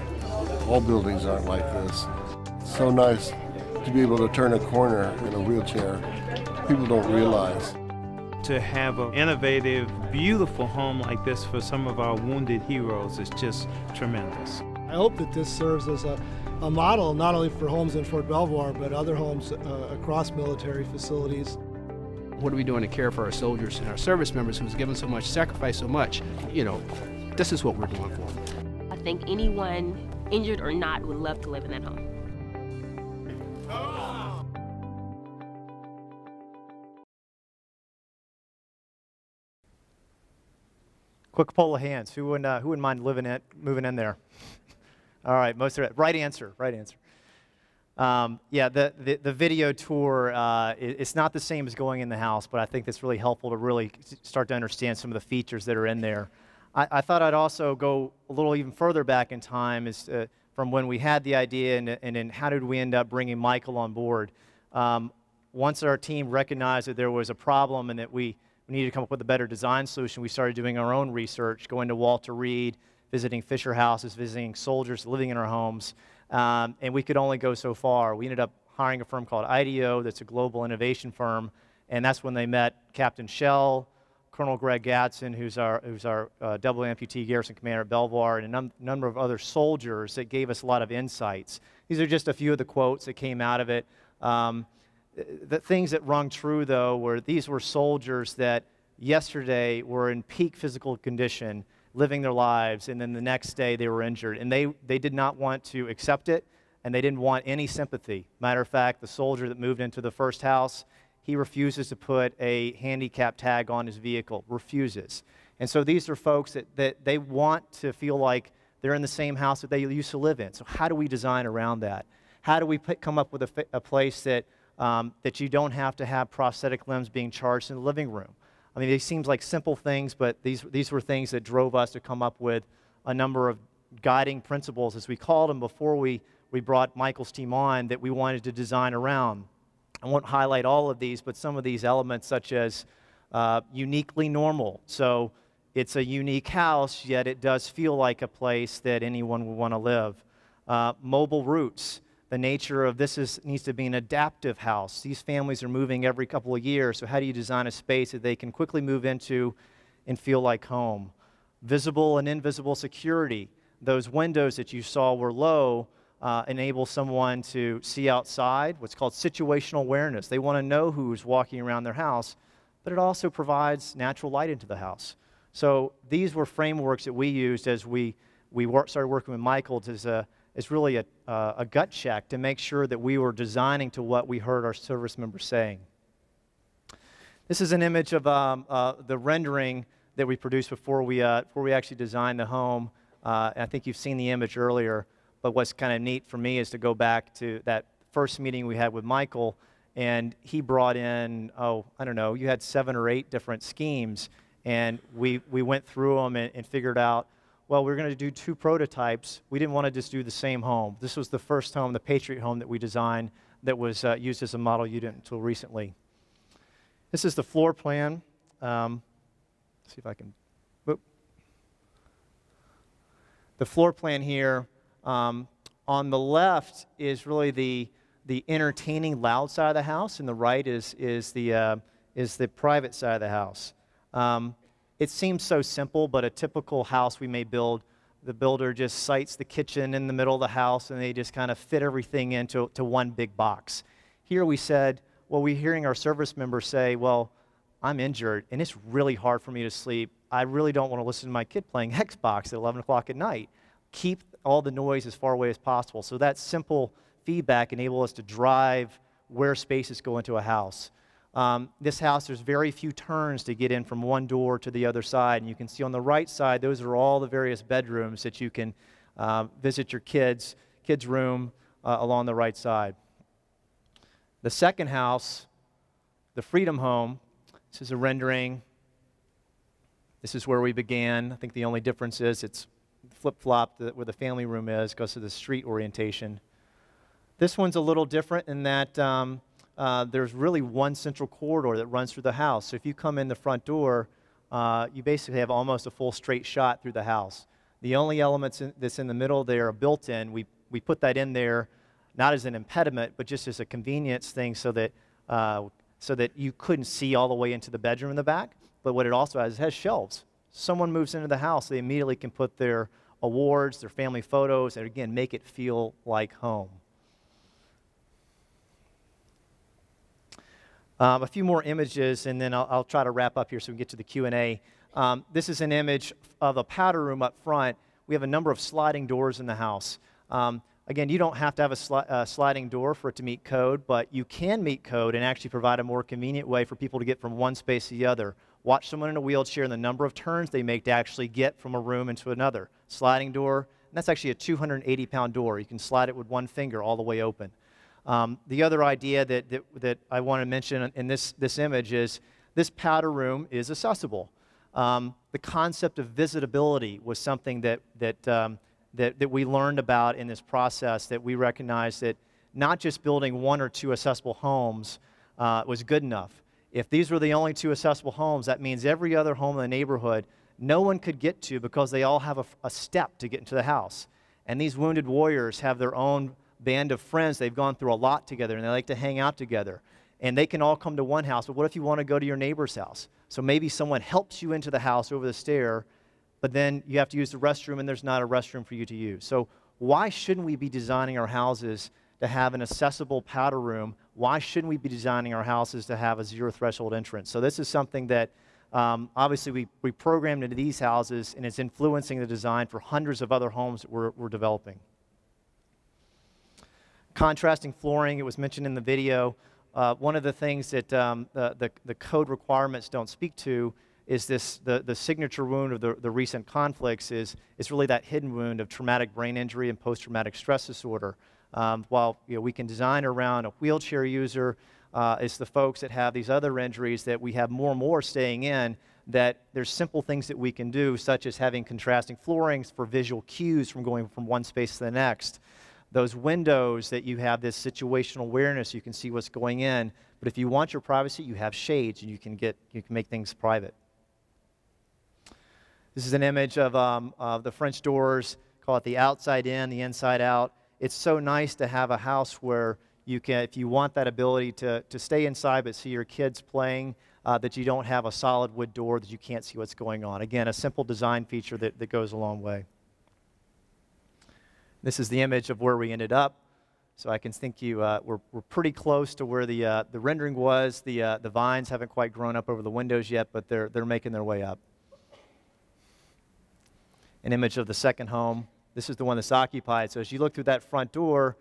all buildings aren't like this. It's so nice to be able to turn a corner in a wheelchair. People don't realize. To have an innovative, beautiful home like this for some of our wounded heroes is just tremendous. I hope that this serves as a model not only for homes in Fort Belvoir, but other homes across military facilities. What are we doing to care for our soldiers and our service members who's given so much, sacrificed so much? You know, this is what we're doing for them. I think anyone, injured or not, would love to live in that home. Quick poll of hands. Who wouldn't mind moving in there? All right, most of it. Right answer. Right answer. Yeah, the video tour, it's not the same as going in the house, but I think it's really helpful to really start to understand some of the features that are in there. I thought I'd also go a little even further back in time as, from when we had the idea and then how did we end up bringing Michael on board. Once our team recognized that there was a problem and that we needed to come up with a better design solution, we started doing our own research, going to Walter Reed, visiting Fisher houses, visiting soldiers living in our homes. And we could only go so far. We ended up hiring a firm called IDEO that's a global innovation firm, and that's when they met Captain Shell, Colonel Greg Gadsden, who's our double amputee garrison commander at Belvoir, and a number of other soldiers that gave us a lot of insights. These are just a few of the quotes that came out of it. The things that rung true, though, were these were soldiers that yesterday were in peak physical condition, living their lives, and then the next day they were injured. And they did not want to accept it, and they didn't want any sympathy. Matter of fact, the soldier that moved into the first house, he refuses to put a handicap tag on his vehicle, refuses. And so these are folks that they want to feel like they're in the same house that they used to live in. So how do we design around that? How do we come up with a place that, that you don't have to have prosthetic limbs being charged in the living room? I mean, they seem like simple things, but these were things that drove us to come up with a number of guiding principles, as we called them before we brought Michael's team on, that we wanted to design around. I won't highlight all of these, but some of these elements, such as uniquely normal. So it's a unique house, yet it does feel like a place that anyone would want to live. Mobile roots. The nature of this needs to be an adaptive house. These families are moving every couple of years, so how do you design a space that they can quickly move into and feel like home? Visible and invisible security. Those windows that you saw were low, enable someone to see outside, what's called situational awareness. They want to know who's walking around their house, but it also provides natural light into the house. So these were frameworks that we used as we started working with Michael as really a gut check to make sure that we were designing to what we heard our service members saying. This is an image of the rendering that we produced before we actually designed the home. I think you've seen the image earlier. But what's kind of neat for me is to go back to that first meeting we had with Michael, and he brought in, I don't know, you had 7 or 8 different schemes, and we went through them and figured out, well, we're going to do 2 prototypes. We didn't want to just do the same home. This was the first home, the Patriot home that we designed that was used as a model unit until recently. This is the floor plan. Let's see if I can, whoop. The floor plan here. On the left is really the entertaining loud side of the house, and the right is the private side of the house. It seems so simple, but a typical house we may build, the builder just sites the kitchen in the middle of the house, and they just kind of fit everything into one big box. Here we said, well, we're hearing our service members say, well, I'm injured, and it's really hard for me to sleep. I really don't want to listen to my kid playing Xbox at 11 o'clock at night. Keep all the noise as far away as possible. So that simple feedback enables us to drive where spaces go into a house. This house, there's very few turns to get in from one door to the other side. And you can see on the right side, those are all the various bedrooms that you can visit your kids' room along the right side. The second house, the Freedom Home, this is a rendering. This is where we began. I think the only difference is it's flip-flop where the family room is because of the street orientation. This one's a little different in that there's really one central corridor that runs through the house. So if you come in the front door, you basically have almost a full straight shot through the house. The only elements that's in the middle there are built in. We put that in there not as an impediment, but just as a convenience thing so that you couldn't see all the way into the bedroom in the back. But what it also has, it has shelves. Someone moves into the house, they immediately can put their awards, their family photos, and again, make it feel like home. A few more images, and then I'll try to wrap up here so we can get to the Q&A. This is an image of a powder room up front. We have a number of sliding doors in the house. Again, you don't have to have a sliding door for it to meet code, but you can meet code and actually provide a more convenient way for people to get from one space to the other. Watch someone in a wheelchair and the number of turns they make to actually get from a room into another. Sliding door, and that's actually a 280-pound door. You can slide it with one finger all the way open. The other idea that I want to mention in this image is this powder room is accessible. The concept of visitability was something that we learned about in this process, that we recognized that not just building 1 or 2 accessible homes was good enough. If these were the only 2 accessible homes, that means every other home in the neighborhood no one could get to because they all have a step to get into the house. And these wounded warriors have their own band of friends. They've gone through a lot together, and they like to hang out together. And they can all come to one house, but what if you want to go to your neighbor's house? So maybe someone helps you into the house over the stair, but then you have to use the restroom and there's not a restroom for you to use. So why shouldn't we be designing our houses to have an accessible powder room? Why shouldn't we be designing our houses to have a zero threshold entrance? So this is something that obviously we programmed into these houses, and it's influencing the design for hundreds of other homes that we're developing. Contrasting flooring, it was mentioned in the video. One of the things that the code requirements don't speak to is the signature wound of the recent conflicts is really that hidden wound of traumatic brain injury and post-traumatic stress disorder. While we can design around a wheelchair user, it's the folks that have these other injuries that we have more and more staying in, that there's simple things that we can do, such as having contrasting floorings for visual cues from going from one space to the next. Those windows that you have this situational awareness, you can see what's going in. But if you want your privacy, you have shades, and you can make things private. This is an image of the French doors. Call it the outside in, the inside out. It's so nice to have a house where you can, if you want that ability to stay inside but see your kids playing, that you don't have a solid wood door that you can't see what's going on. Again, a simple design feature that goes a long way. This is the image of where we ended up. So I can think we're pretty close to where the rendering was. The vines haven't quite grown up over the windows yet, but they're making their way up. An image of the second home. This is the one that's occupied. So as you look through that front door,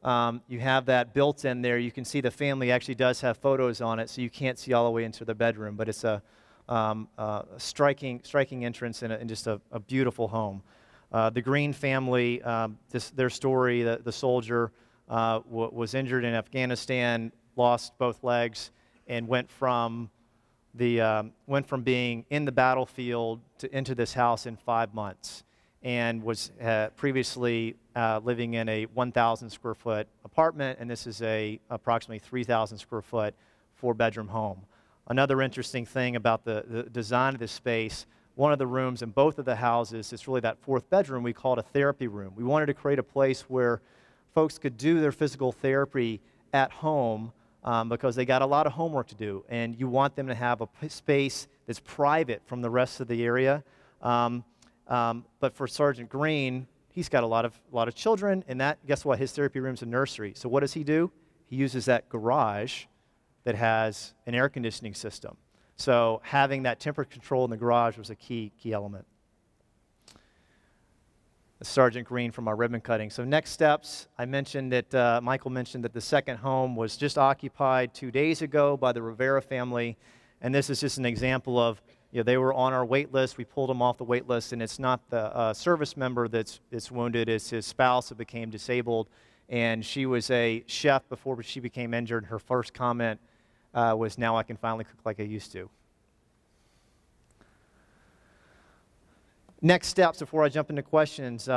you have that built in there. You can see the family actually does have photos on it, so you can't see all the way into the bedroom, but it's a striking entrance and just a beautiful home. The Green family, their story, the soldier was injured in Afghanistan, lost both legs, and went from being in the battlefield into this house in 5 months, and was previously living in a 1,000 square foot apartment, and this is a approximately 3,000 square foot 4-bedroom home. Another interesting thing about the design of this space, one of the rooms in both of the houses, it's really that 4th bedroom, we call it a therapy room. We wanted to create a place where folks could do their physical therapy at home because they got a lot of homework to do, and you want them to have a space that's private from the rest of the area. But for Sergeant Green, he's got a lot of children, and guess what? His therapy room's a nursery. So what does he do? He uses that garage that has an air conditioning system. So having that temperature control in the garage was a key element. Sergeant Green from our ribbon cutting. So next steps, I mentioned that, Michael mentioned that the second home was just occupied 2 days ago by the Rivera family, and this is just an example of, they were on our wait list. We pulled them off the wait list, and it's not the service member that's wounded, it's his spouse that became disabled, and she was a chef before she became injured. Her first comment was, "Now I can finally cook like I used to." Next steps, before I jump into questions,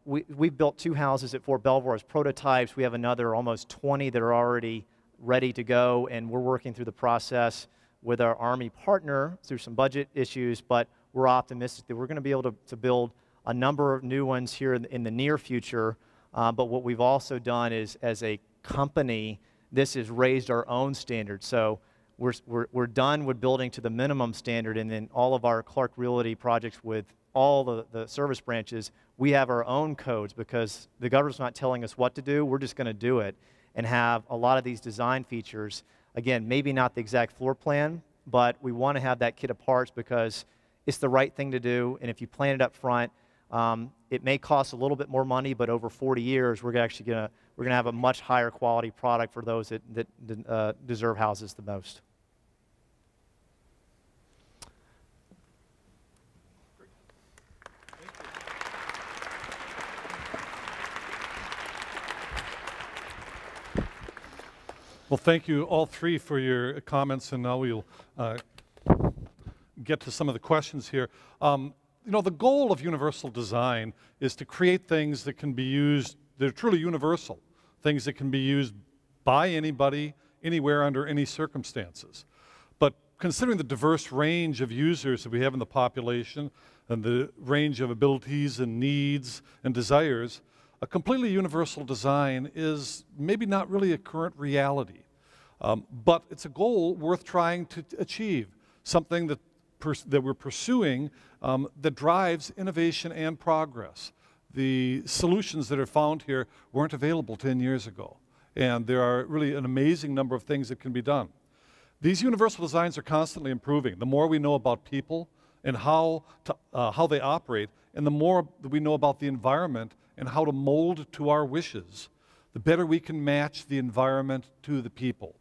we've built 2 houses at Fort Belvoir as prototypes. We have another almost 20 that are already ready to go, and we're working through the process with our Army partner through some budget issues, but we're optimistic that we're going to be able to build a number of new ones here in the near future. But what we've also done is, as a company, this has raised our own standards. So we're done with building to the minimum standard, and then all of our Clark Realty projects with all the service branches, we have our own codes because the government's not telling us what to do. We're just going to do it and have a lot of these design features. Again, maybe not the exact floor plan, but we want to have that kit of parts because it's the right thing to do, and if you plan it up front, it may cost a little bit more money, but over 40 years, we're actually going to have a much higher quality product for those that deserve houses the most. Well, thank you all three for your comments, and now we'll get to some of the questions here. The goal of universal design is to create things that can be used, that are truly universal, things that can be used by anybody, anywhere, under any circumstances. But considering the diverse range of users that we have in the population and the range of abilities and needs and desires, a completely universal design is maybe not really a current reality. But it's a goal worth trying to achieve, something that, that we're pursuing that drives innovation and progress. The solutions that are found here weren't available 10 years ago, and there are really an amazing number of things that can be done. These universal designs are constantly improving. The more we know about people and how they operate, and the more that we know about the environment and how to mold to our wishes, the better we can match the environment to the people.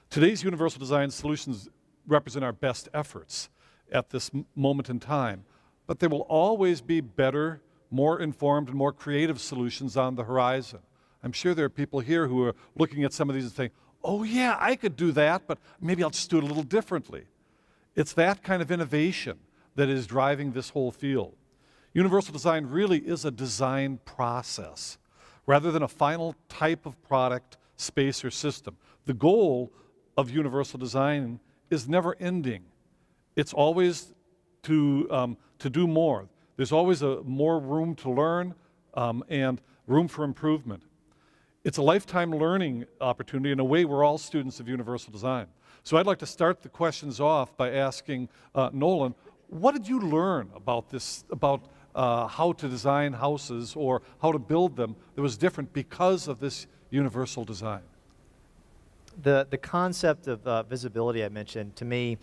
Today's universal design solutions represent our best efforts at this moment in time, but there will always be better, more informed, and more creative solutions on the horizon. I'm sure there are people here who are looking at some of these and saying, oh yeah, I could do that, but maybe I'll just do it a little differently. It's that kind of innovation that is driving this whole field. Universal design really is a design process rather than a final type of product, space, or system. The goal of universal design is never ending. It's always to do more. There's always more room to learn and room for improvement. It's a lifetime learning opportunity. In a way, we're all students of universal design. So I'd like to start the questions off by asking Nolan, what did you learn about this, about how to design houses or how to build them that was different because of this universal design? The concept of visibility I mentioned, to me,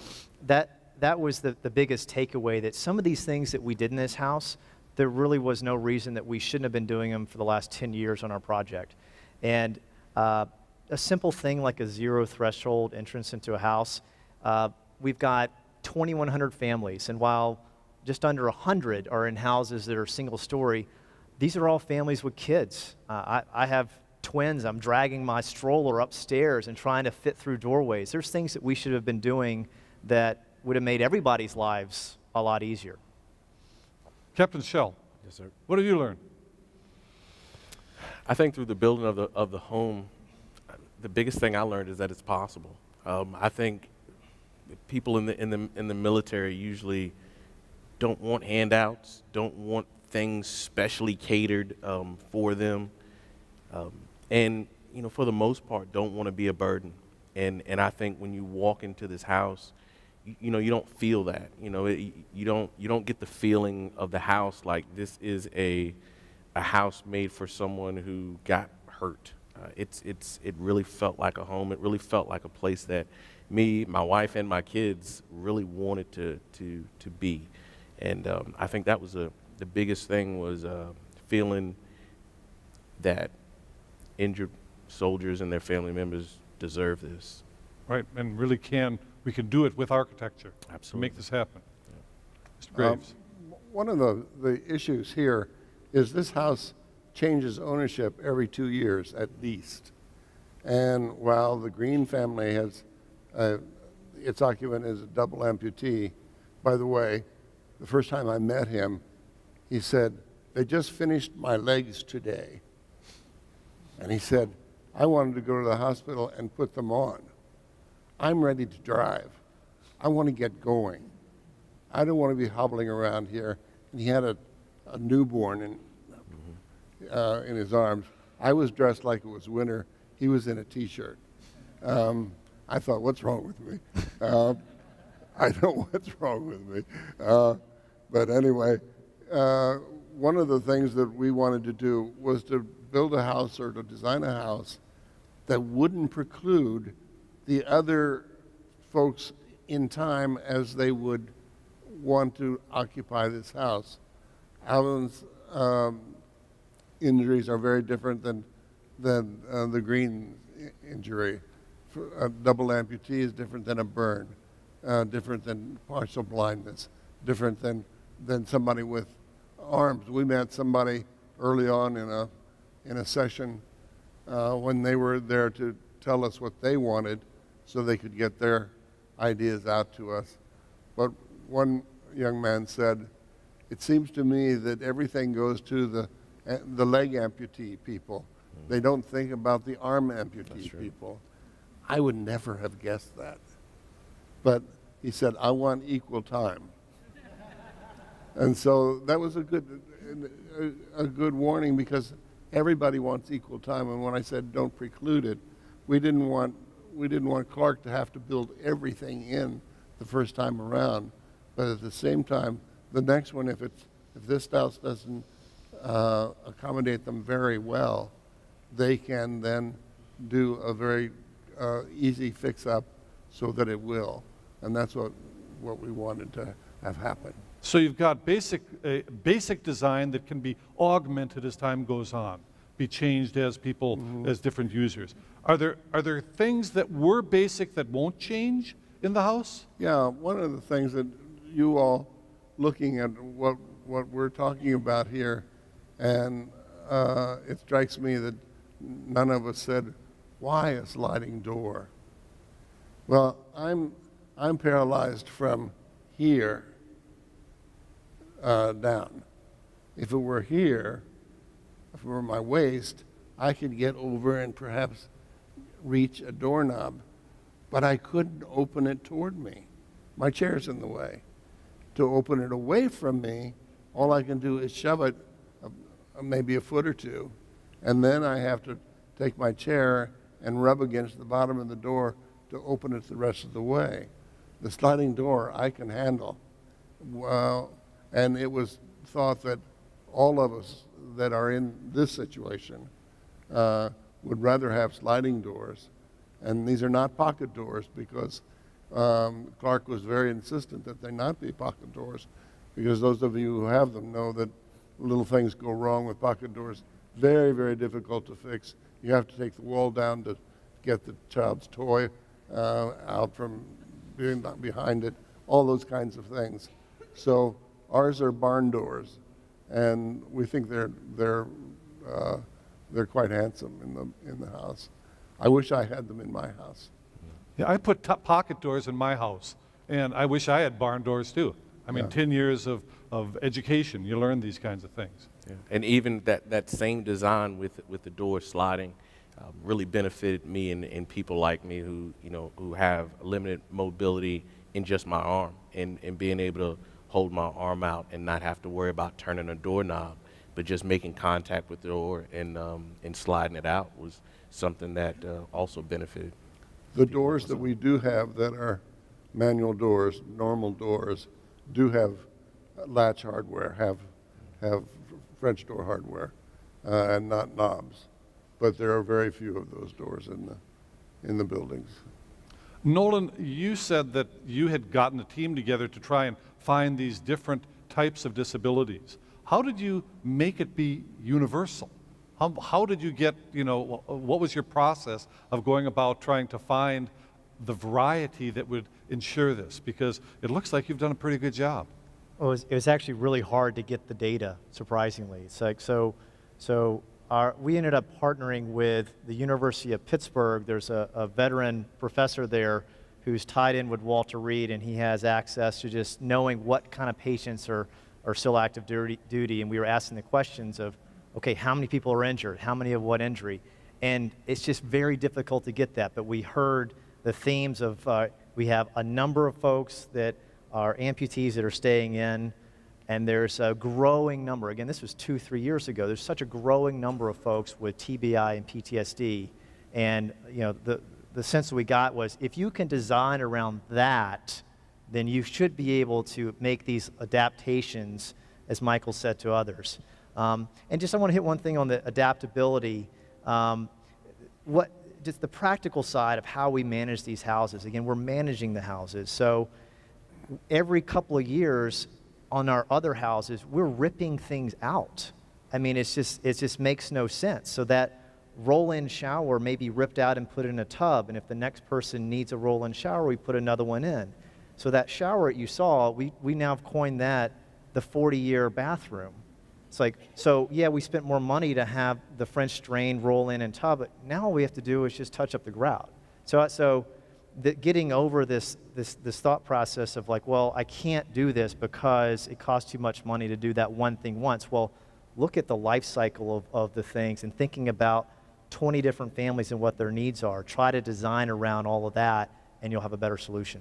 that was the biggest takeaway, that some of these things that we did in this house, there really was no reason that we shouldn't have been doing them for the last 10 years on our project. And a simple thing like a zero threshold entrance into a house, we've got 2,100 families, and while just under 100 are in houses that are single story, these are all families with kids. I have twins. I'm dragging my stroller upstairs and trying to fit through doorways. There's things that we should have been doing that would have made everybody's lives a lot easier. Captain Shell. Yes, sir. What have you learned? I think through the building of the home, the biggest thing I learned is that it's possible. I think people in the military usually don't want handouts, don't want things specially catered for them, and for the most part, don't want to be a burden. And I think when you walk into this house, you don't feel that. You don't get the feeling of the house like this is a house made for someone who got hurt. It really felt like a home. It really felt like a place that me, my wife, and my kids really wanted to be. And I think that was the biggest thing, was feeling that injured soldiers and their family members deserve this. Right, and really we can do it with architecture. Absolutely. To make this happen. Yeah. Mr. Graves. One of the issues here is this house changes ownership every 2 years at least. And while the Green family has, its occupant is a double amputee, by the way, the first time I met him, he said, they just finished my legs today. And he said, I wanted to go to the hospital and put them on. I'm ready to drive. I want to get going. I don't want to be hobbling around here. And he had a newborn in his arms. I was dressed like it was winter. He was in a T-shirt. I thought, what's wrong with me? I know what's wrong with me. But anyway, one of the things that we wanted to do was to build a house or to design a house that wouldn't preclude the other folks in time as they would want to occupy this house. Alvin's injuries are very different than the Green injury. A double amputee is different than a burn, different than partial blindness, different than somebody with arms. We met somebody early on in a session when they were there to tell us what they wanted so they could get their ideas out to us. But one young man said, it seems to me that everything goes to the leg amputee people. They don't think about the arm amputee people. I would never have guessed that. But he said, I want equal time. And so that was a good warning, because everybody wants equal time. And when I said don't preclude it, we didn't want we didn't want Clark to have to build everything in the first time around, but at the same time, the next one, if this house doesn't accommodate them very well, they can then do a very easy fix-up so that it will, and that's what we wanted to have happen. So you've got basic design that can be augmented as time goes on, be changed as people, as different users. Are there things that were basic that won't change in the house? Yeah, one of the things that you all, looking at what we're talking about here, and it strikes me that none of us said, why a sliding door? Well, I'm paralyzed from here down. If it were here, if it were my waist, I could get over and perhaps reach a doorknob, but I couldn't open it toward me. My chair's in the way. To open it away from me, all I can do is shove it maybe a foot or two, and then I have to take my chair and rub against the bottom of the door to open it the rest of the way. The sliding door I can handle. And it was thought that all of us that are in this situation would rather have sliding doors. And these are not pocket doors, because Clark was very insistent that they not be pocket doors, because those of you who have them know that little things go wrong with pocket doors. Very, very difficult to fix. You have to take the wall down to get the child's toy out from behind it, all those kinds of things. So ours are barn doors, and we think they're quite handsome in the house. I wish I had them in my house. Yeah, I put pocket doors in my house, and I wish I had barn doors too. I mean, 10 years of education, you learn these kinds of things. Yeah. And even that same design with the door sliding really benefited me and people like me who have limited mobility in just my arm, and being able to hold my arm out and not have to worry about turning a doorknob, but just making contact with the door and sliding it out was something that also benefited. The doors that we do have that are manual doors, normal doors, do have latch hardware, have French door hardware, and not knobs. But there are very few of those doors in the buildings. Nolan, you said that you had gotten a team together to try and find these different types of disabilities. How did you make it be universal? How did you get, what was your process of going about trying to find the variety that would ensure this? Because it looks like you've done a pretty good job. Well, it was actually really hard to get the data, surprisingly. It's like, we ended up partnering with the University of Pittsburgh. There's a veteran professor there who's tied in with Walter Reed, and he has access to just knowing what kind of patients are still active duty. And we were asking the questions of, okay, how many people are injured? How many of what injury? And it's just very difficult to get that. But we heard the themes of, we have a number of folks that are amputees that are staying in, and there's a growing number. Again, this was 2-3 years ago. There's such a growing number of folks with TBI and PTSD. And the sense that we got was, if you can design around that, then you should be able to make these adaptations, as Michael said, to others. And just I want to hit one thing on the adaptability. Just the practical side of how we manage these houses. Again, we're managing the houses. So every couple of years on our other houses, we're ripping things out. I mean, it just makes no sense. So that roll-in shower may be ripped out and put in a tub, and if the next person needs a roll-in shower, we put another one in. So that shower that you saw, we now have coined that the 40-year bathroom. It's like, so yeah, we spent more money to have the French drain, roll in, and tub, but now all we have to do is just touch up the grout. So getting over this thought process of like, well, I can't do this because it costs too much money to do that one thing once. Well, look at the life cycle of the things and thinking about 20 different families and what their needs are. Try to design around all of that, and you'll have a better solution.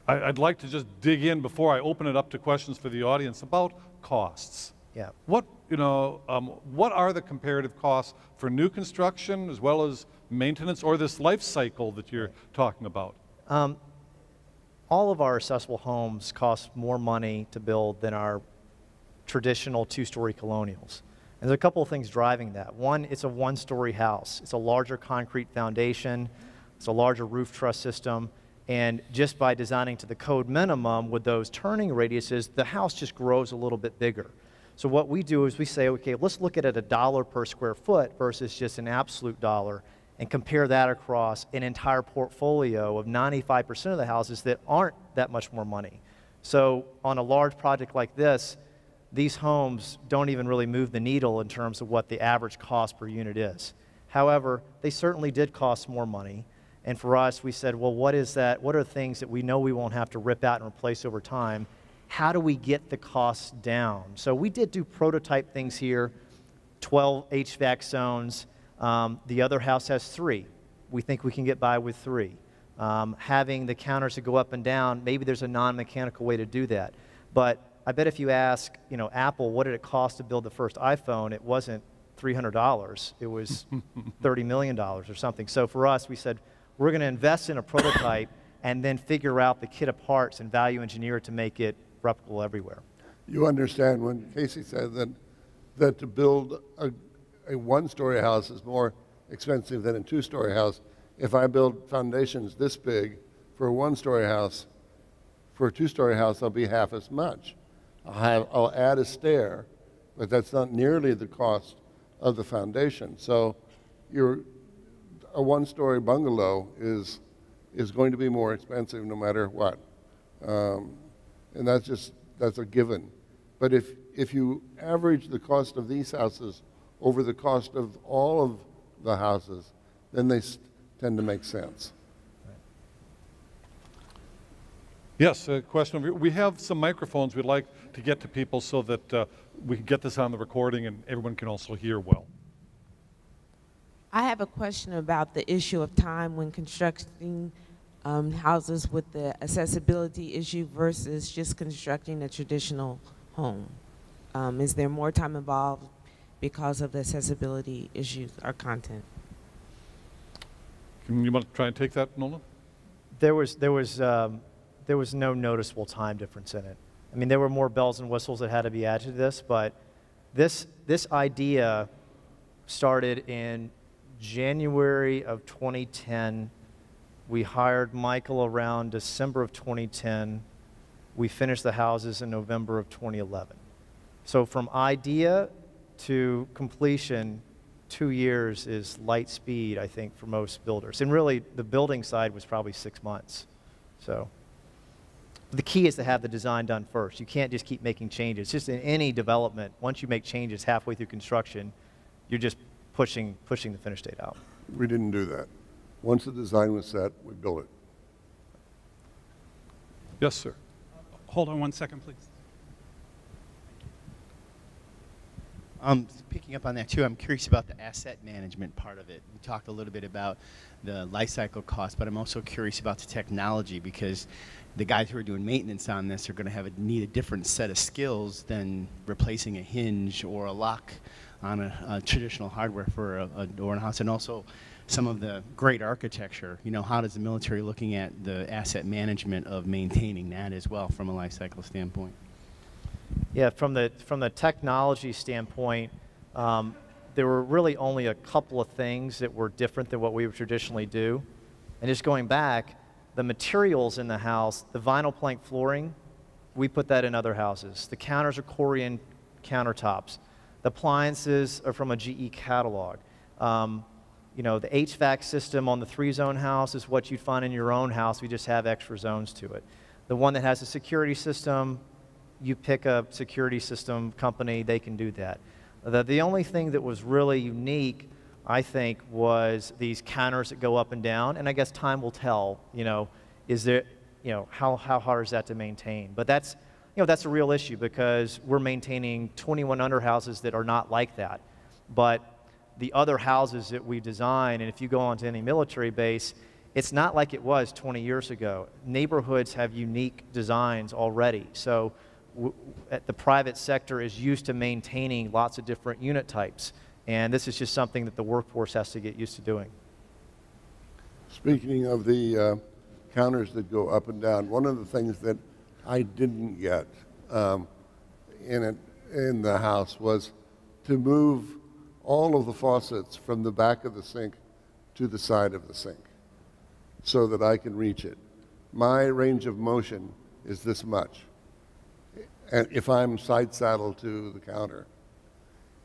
I'd like to just dig in before I open it up to questions for the audience about costs. Yeah. What are the comparative costs for new construction as well as maintenance, or this life cycle that you're talking about? All of our accessible homes cost more money to build than our traditional two-story colonials. And there's a couple of things driving that. One, it's a one-story house. It's a larger concrete foundation. It's a larger roof truss system. And just by designing to the code minimum with those turning radiuses, the house just grows a little bit bigger. So what we do is we say, okay, let's look at it at $1 per square foot versus just an absolute dollar, and compare that across an entire portfolio of 95% of the houses that aren't that much more money. So on a large project like this, these homes don't even really move the needle in terms of what the average cost per unit is. However, they certainly did cost more money. And for us, we said, well, what is that? What are things that we know we won't have to rip out and replace over time? How do we get the costs down? So we did do prototype things here, 12 HVAC zones. The other house has 3. We think we can get by with 3. Having the counters that go up and down, maybe there's a non-mechanical way to do that. But I bet if you ask, Apple, what did it cost to build the first iPhone, it wasn't $300. It was $30 million or something. So for us, we said, we're going to invest in a prototype and then figure out the kit of parts and value engineer it to make it replicable everywhere. You understand when Casey said that to build a one-story house is more expensive than a two-story house. If I build foundations this big for a one-story house, for a two-story house, I'll be half as much. I'll add a stair, but that's not nearly the cost of the foundation. So a one-story bungalow is going to be more expensive no matter what. And that's a given. But if you average the cost of these houses over the cost of all of the houses, then they tend to make sense. Yes, a question. We have some microphones we'd like to get to people so that we can get this on the recording and everyone can also hear well. I have a question about the issue of time when constructing houses with the accessibility issue versus just constructing a traditional home. Is there more time involved because of the accessibility issues or content? You want to try and take that, Nolan? There was no noticeable time difference in it. I mean, there were more bells and whistles that had to be added to this, but this idea started in January of 2010. We hired Michael around December of 2010. We finished the houses in November of 2011. So from idea to completion, 2 years is light speed, I think, for most builders. And really, the building side was probably 6 months. So the key is to have the design done first. You can't just keep making changes. Just in any development, once you make changes halfway through construction, you're just pushing the finish date out. We didn't do that. Once the design was set, we built it. Yes, sir. Hold on one second, please. Picking up on that too, I'm curious about the asset management part of it. We talked a little bit about the life cycle cost, but I'm also curious about the technology, because the guys who are doing maintenance on this are going to need a different set of skills than replacing a hinge or a lock on a traditional hardware for a door in a house, and also some of the great architecture. How does the military looking at the asset management of maintaining that as well from a life cycle standpoint? Yeah, from the technology standpoint, there were really only a couple of things that were different than what we would traditionally do. And just going back, the materials in the house, the vinyl plank flooring, we put that in other houses. The counters are Corian countertops. The appliances are from a GE catalog. The HVAC system on the 3-zone house is what you'd find in your own house. We just have extra zones to it. The one that has a security system, you pick a security system company, they can do that. The only thing that was really unique, I think, was these counters that go up and down, and I guess time will tell, how hard is that to maintain? But that's a real issue, because we're maintaining 21 under houses that are not like that. But the other houses that we design, and if you go onto any military base, it's not like it was 20 years ago. Neighborhoods have unique designs already. So the private sector is used to maintaining lots of different unit types. And this is just something that the workforce has to get used to doing. Speaking of the counters that go up and down, one of the things that I didn't get in the house was to move all of the faucets from the back of the sink to the side of the sink so that I can reach it. My range of motion is this much. And if I'm side saddled to the counter,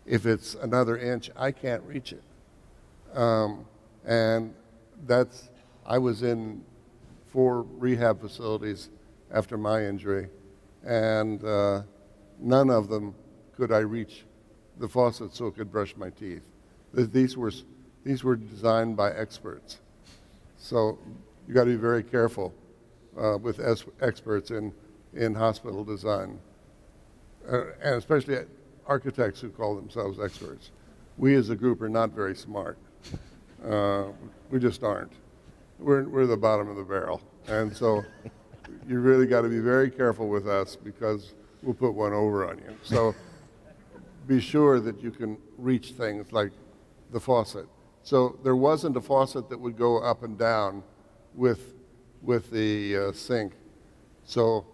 if it's another inch, I can't reach it. And I was in 4 rehab facilities after my injury, and none of them could I reach the faucet so it could brush my teeth. These were designed by experts. So you got to be very careful with experts in hospital design, and especially architects who call themselves experts. We as a group are not very smart. We just aren't. We're the bottom of the barrel. And so you really got to be very careful with us because we'll put one over on you. So be sure that you can reach things like the faucet. So there wasn't a faucet that would go up and down with the sink. So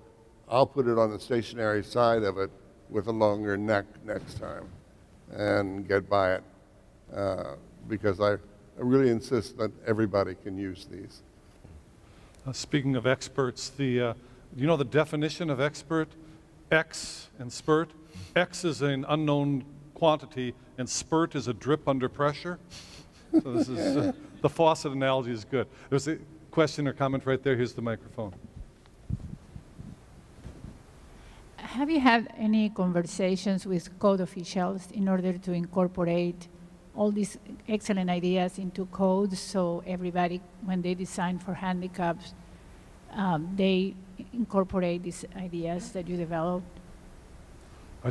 I'll put it on the stationary side of it with a longer neck next time and get by it because I really insist that everybody can use these. Speaking of experts, you know the definition of expert? X and spurt. X is an unknown quantity, and spurt is a drip under pressure. So this is the faucet analogy is good. There's a question or comment right there. Here's the microphone. Have you had any conversations with code officials in order to incorporate all these excellent ideas into codes so everybody, when they design for handicaps, they incorporate these ideas that you developed?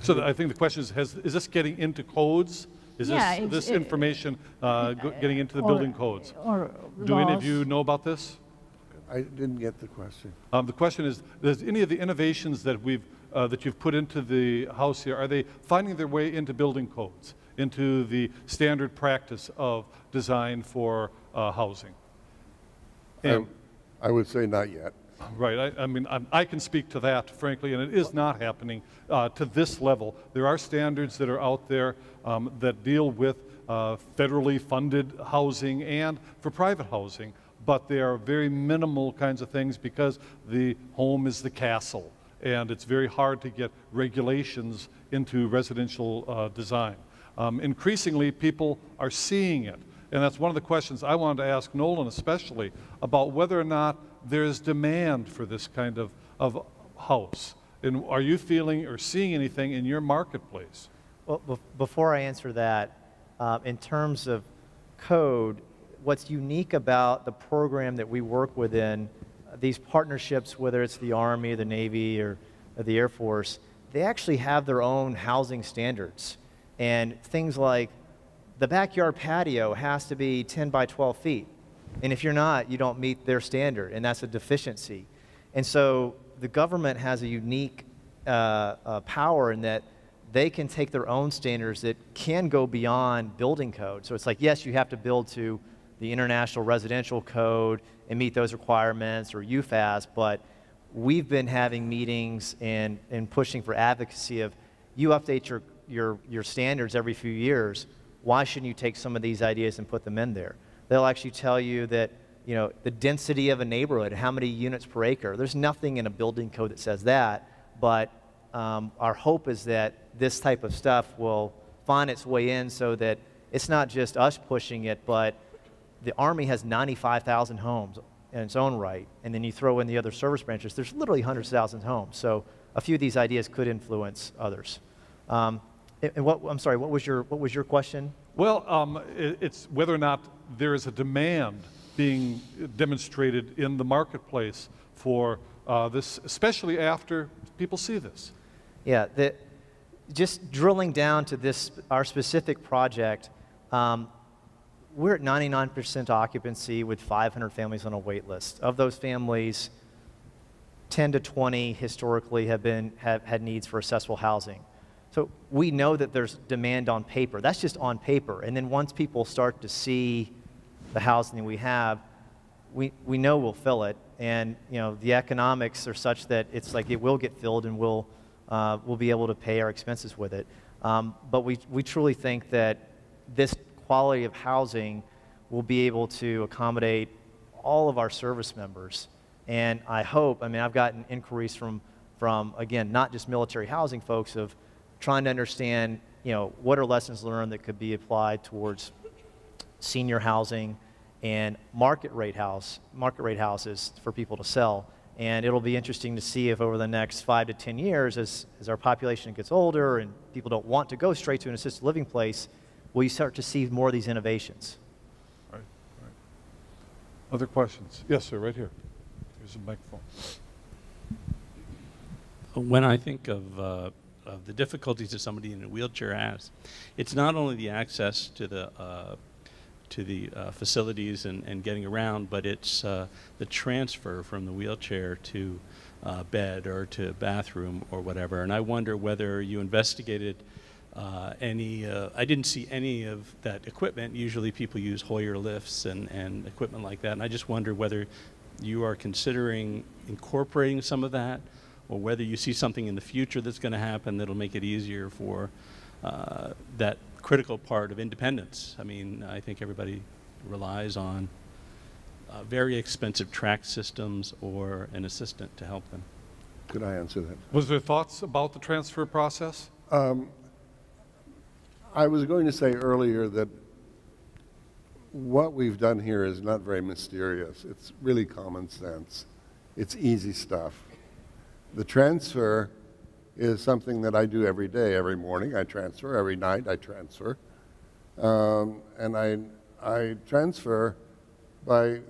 So I think the question is this getting into codes? Is this information getting into the building codes? Do any of you know about this? I didn't get the question. The question is, does any of the innovations that you've put into the house here, are they finding their way into building codes, into the standard practice of design for housing? I would say not yet. Right. I mean, I can speak to that, frankly, and it is not happening to this level. There are standards that are out there that deal with federally funded housing and for private housing, but they are very minimal kinds of things because the home is the castle, and it's very hard to get regulations into residential design. Increasingly, people are seeing it, and that's one of the questions I wanted to ask Nolan especially about whether or not there's demand for this kind of house. And are you feeling or seeing anything in your marketplace? Well, before I answer that, in terms of code, what's unique about the program that we work within, these partnerships, whether it's the Army, the Navy, or the Air Force, they actually have their own housing standards. And things like the backyard patio has to be 10 by 12 feet. And if you're not, you don't meet their standard, and that's a deficiency. And so the government has a unique power in that they can take their own standards that can go beyond building code. So it's like, yes, you have to build to the International Residential Code and meet those requirements, or UFAS, but we've been having meetings and pushing for advocacy of, you update your standards every few years, why shouldn't you take some of these ideas and put them in there? They'll actually tell you that, you know, the density of a neighborhood, how many units per acre. There's nothing in a building code that says that, but our hope is that this type of stuff will find its way in so that it's not just us pushing it, but the Army has 95,000 homes in its own right, and then you throw in the other service branches, there's literally hundreds of thousands of homes. So a few of these ideas could influence others. I'm sorry, what was your question? Well, it's whether or not there is a demand being demonstrated in the marketplace for this, especially after people see this. Yeah, just drilling down to this, our specific project, we're at 99% occupancy with 500 families on a wait list. Of those families, 10 to 20 historically have had needs for accessible housing. So we know that there's demand on paper. That's just on paper. And then once people start to see the housing that we have, we know we'll fill it. And the economics are such that it's like it will get filled, and we'll be able to pay our expenses with it. But we truly think that this quality of housing will be able to accommodate all of our service members. And I hope, I've gotten inquiries from again, not just military housing folks, of trying to understand, what are lessons learned that could be applied towards senior housing and market rate houses for people to sell. And it'll be interesting to see if over the next 5 to 10 years, as our population gets older and people don't want to go straight to an assisted living place, will you start to see more of these innovations? Right. Other questions? Yes, sir, right here. Here's a microphone. When I think of the difficulties that somebody in a wheelchair has, it's not only the access to the facilities and getting around, but it's the transfer from the wheelchair to bed or to bathroom or whatever. And I wonder whether you investigated I didn't see any of that equipment. Usually people use Hoyer lifts and equipment like that. And I just wonder whether you are considering incorporating some of that, or whether you see something in the future that's going to happen that'll make it easier for that critical part of independence. I think everybody relies on very expensive track systems or an assistant to help them. Could I answer that? Was there thoughts about the transfer process? I was going to say earlier that what we've done here is not very mysterious. It's really common sense. It's easy stuff. The transfer is something that I do every day. Every morning I transfer, every night I transfer. And I transfer by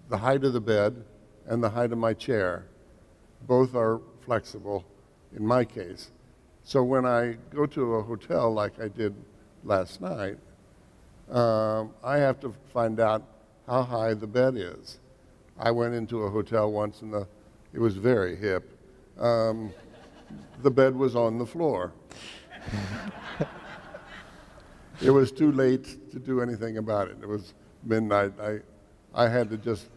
the height of the bed and the height of my chair. Both are flexible in my case. So when I go to a hotel like I did last night, I have to find out how high the bed is. I went into a hotel once and it was very hip. The bed was on the floor. It was too late to do anything about it. It was midnight. I had to just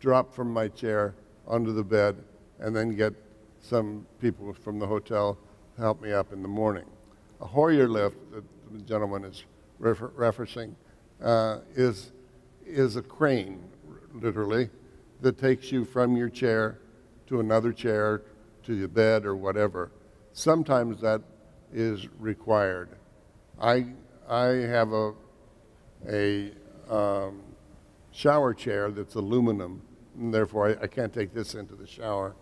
drop from my chair onto the bed and then get some people from the hotel to help me up in the morning. A Hoyer lift that the gentleman is referencing is a crane, literally, that takes you from your chair to another chair, to your bed or whatever. Sometimes that is required. I have a shower chair that's aluminum, and therefore I can't take this into the shower.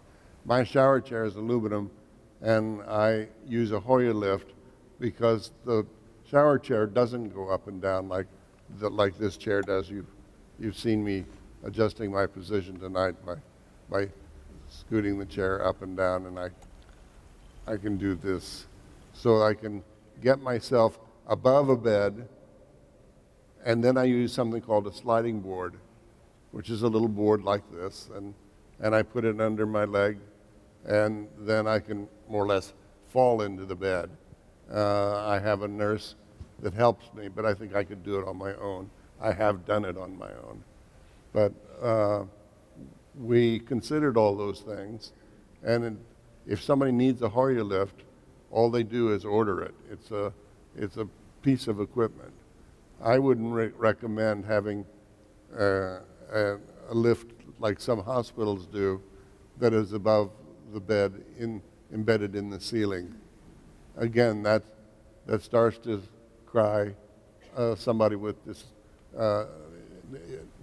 My shower chair is aluminum, and I use a Hoyer lift because the shower chair doesn't go up and down like this chair does. You've seen me adjusting my position tonight by scooting the chair up and down, and I can do this. So I can get myself above a bed, and then I use something called a sliding board, which is a little board like this, and I put it under my leg, and then I can more or less fall into the bed. I have a nurse that helps me, but I think I could do it on my own. I have done it on my own. But we considered all those things, and if somebody needs a Hoyer lift, all they do is order it. It's a piece of equipment. I wouldn't recommend having a lift like some hospitals do that is above the bed embedded in the ceiling. Again, that starts to cry somebody with this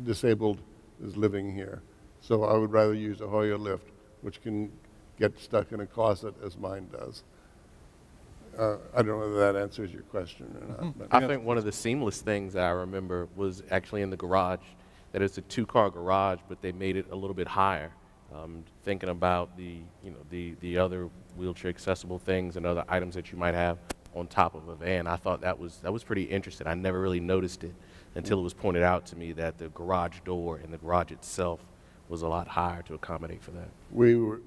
disabled is living here. So I would rather use a Hoyer lift, which can get stuck in a closet as mine does. I don't know whether that answers your question or not. But I think one of the seamless things I remember was actually in the garage. That it's a two-car garage, but they made it a little bit higher. Thinking about the other wheelchair accessible things and other items that you might have on top of a van, I thought that was pretty interesting. I never really noticed it until it was pointed out to me that the garage door and the garage itself was a lot higher to accommodate for that.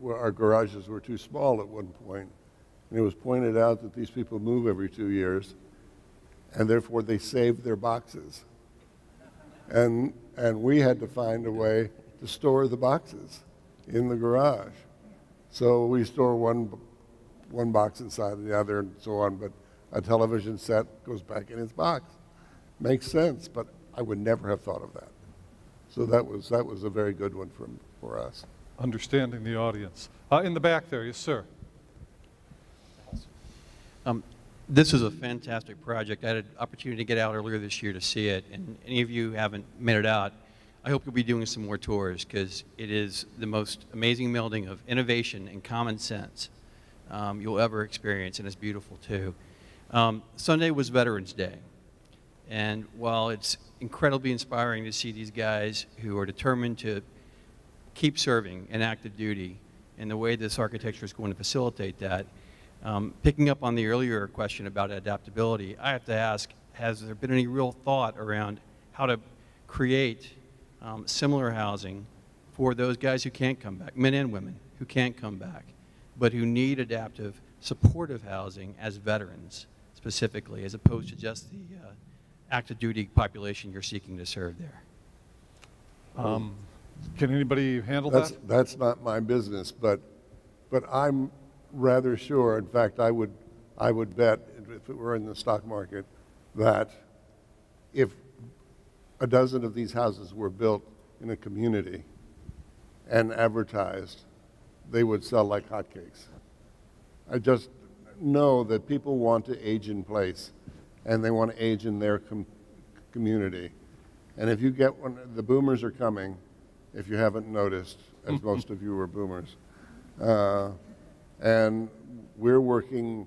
Our garages were too small at one point, and it was pointed out that these people move every 2 years, and therefore they saved their boxes. And we had to find a way to store the boxes in the garage. So we store one box inside of the other and so on, but a television set goes back in its box. Makes sense, but I would never have thought of that. So that was a very good one for us. Understanding the audience. In the back there, yes, sir. This is a fantastic project. I had an opportunity to get out earlier this year to see it, and any of you who haven't made it out, I hope you'll be doing some more tours, because it is the most amazing melding of innovation and common sense you'll ever experience, and it's beautiful too. Sunday was Veterans Day, and while it's incredibly inspiring to see these guys who are determined to keep serving in active duty, and the way this architecture is going to facilitate that, picking up on the earlier question about adaptability, I have to ask, has there been any real thought around how to create similar housing for those guys who can't come back, men and women who can't come back, but who need adaptive, supportive housing as veterans specifically, as opposed to just the active duty population you're seeking to serve there? Can anybody handle that? That's not my business, but I'm rather sure, in fact, I would bet, if it were in the stock market, that if a dozen of these houses were built in a community and advertised, they would sell like hotcakes. I just know that people want to age in place, and they want to age in their community. And if you get one, the boomers are coming, if you haven't noticed, as most of you are boomers. And we're working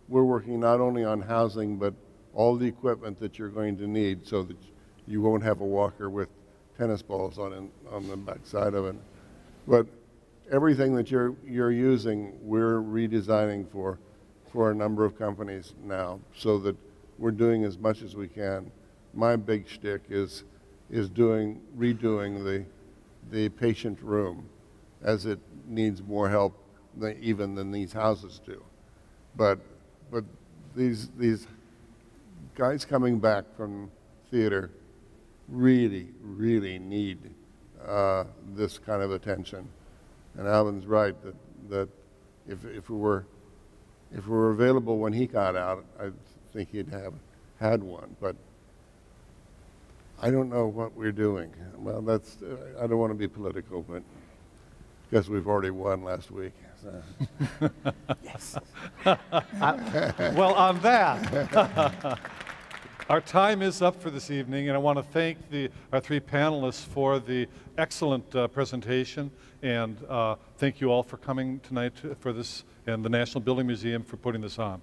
not only on housing, but all the equipment that you're going to need so that you won't have a walker with tennis balls on the backside of it. But everything that you're using, we're redesigning for a number of companies now, so that we're doing as much as we can. My big shtick is redoing the patient room, as it needs more help even than these houses do. But these guys coming back from theater really need this kind of attention. And Alvin's right that if it were available when he got out, I think he'd have had one. But I don't know what we're doing. Well, that's I don't want to be political, but guess we've already won last week. So. Yes. Well, on that, our time is up for this evening, and I want to thank our three panelists for the excellent presentation, and thank you all for coming tonight for this, and the National Building Museum for putting this on.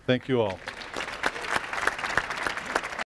Thank you all.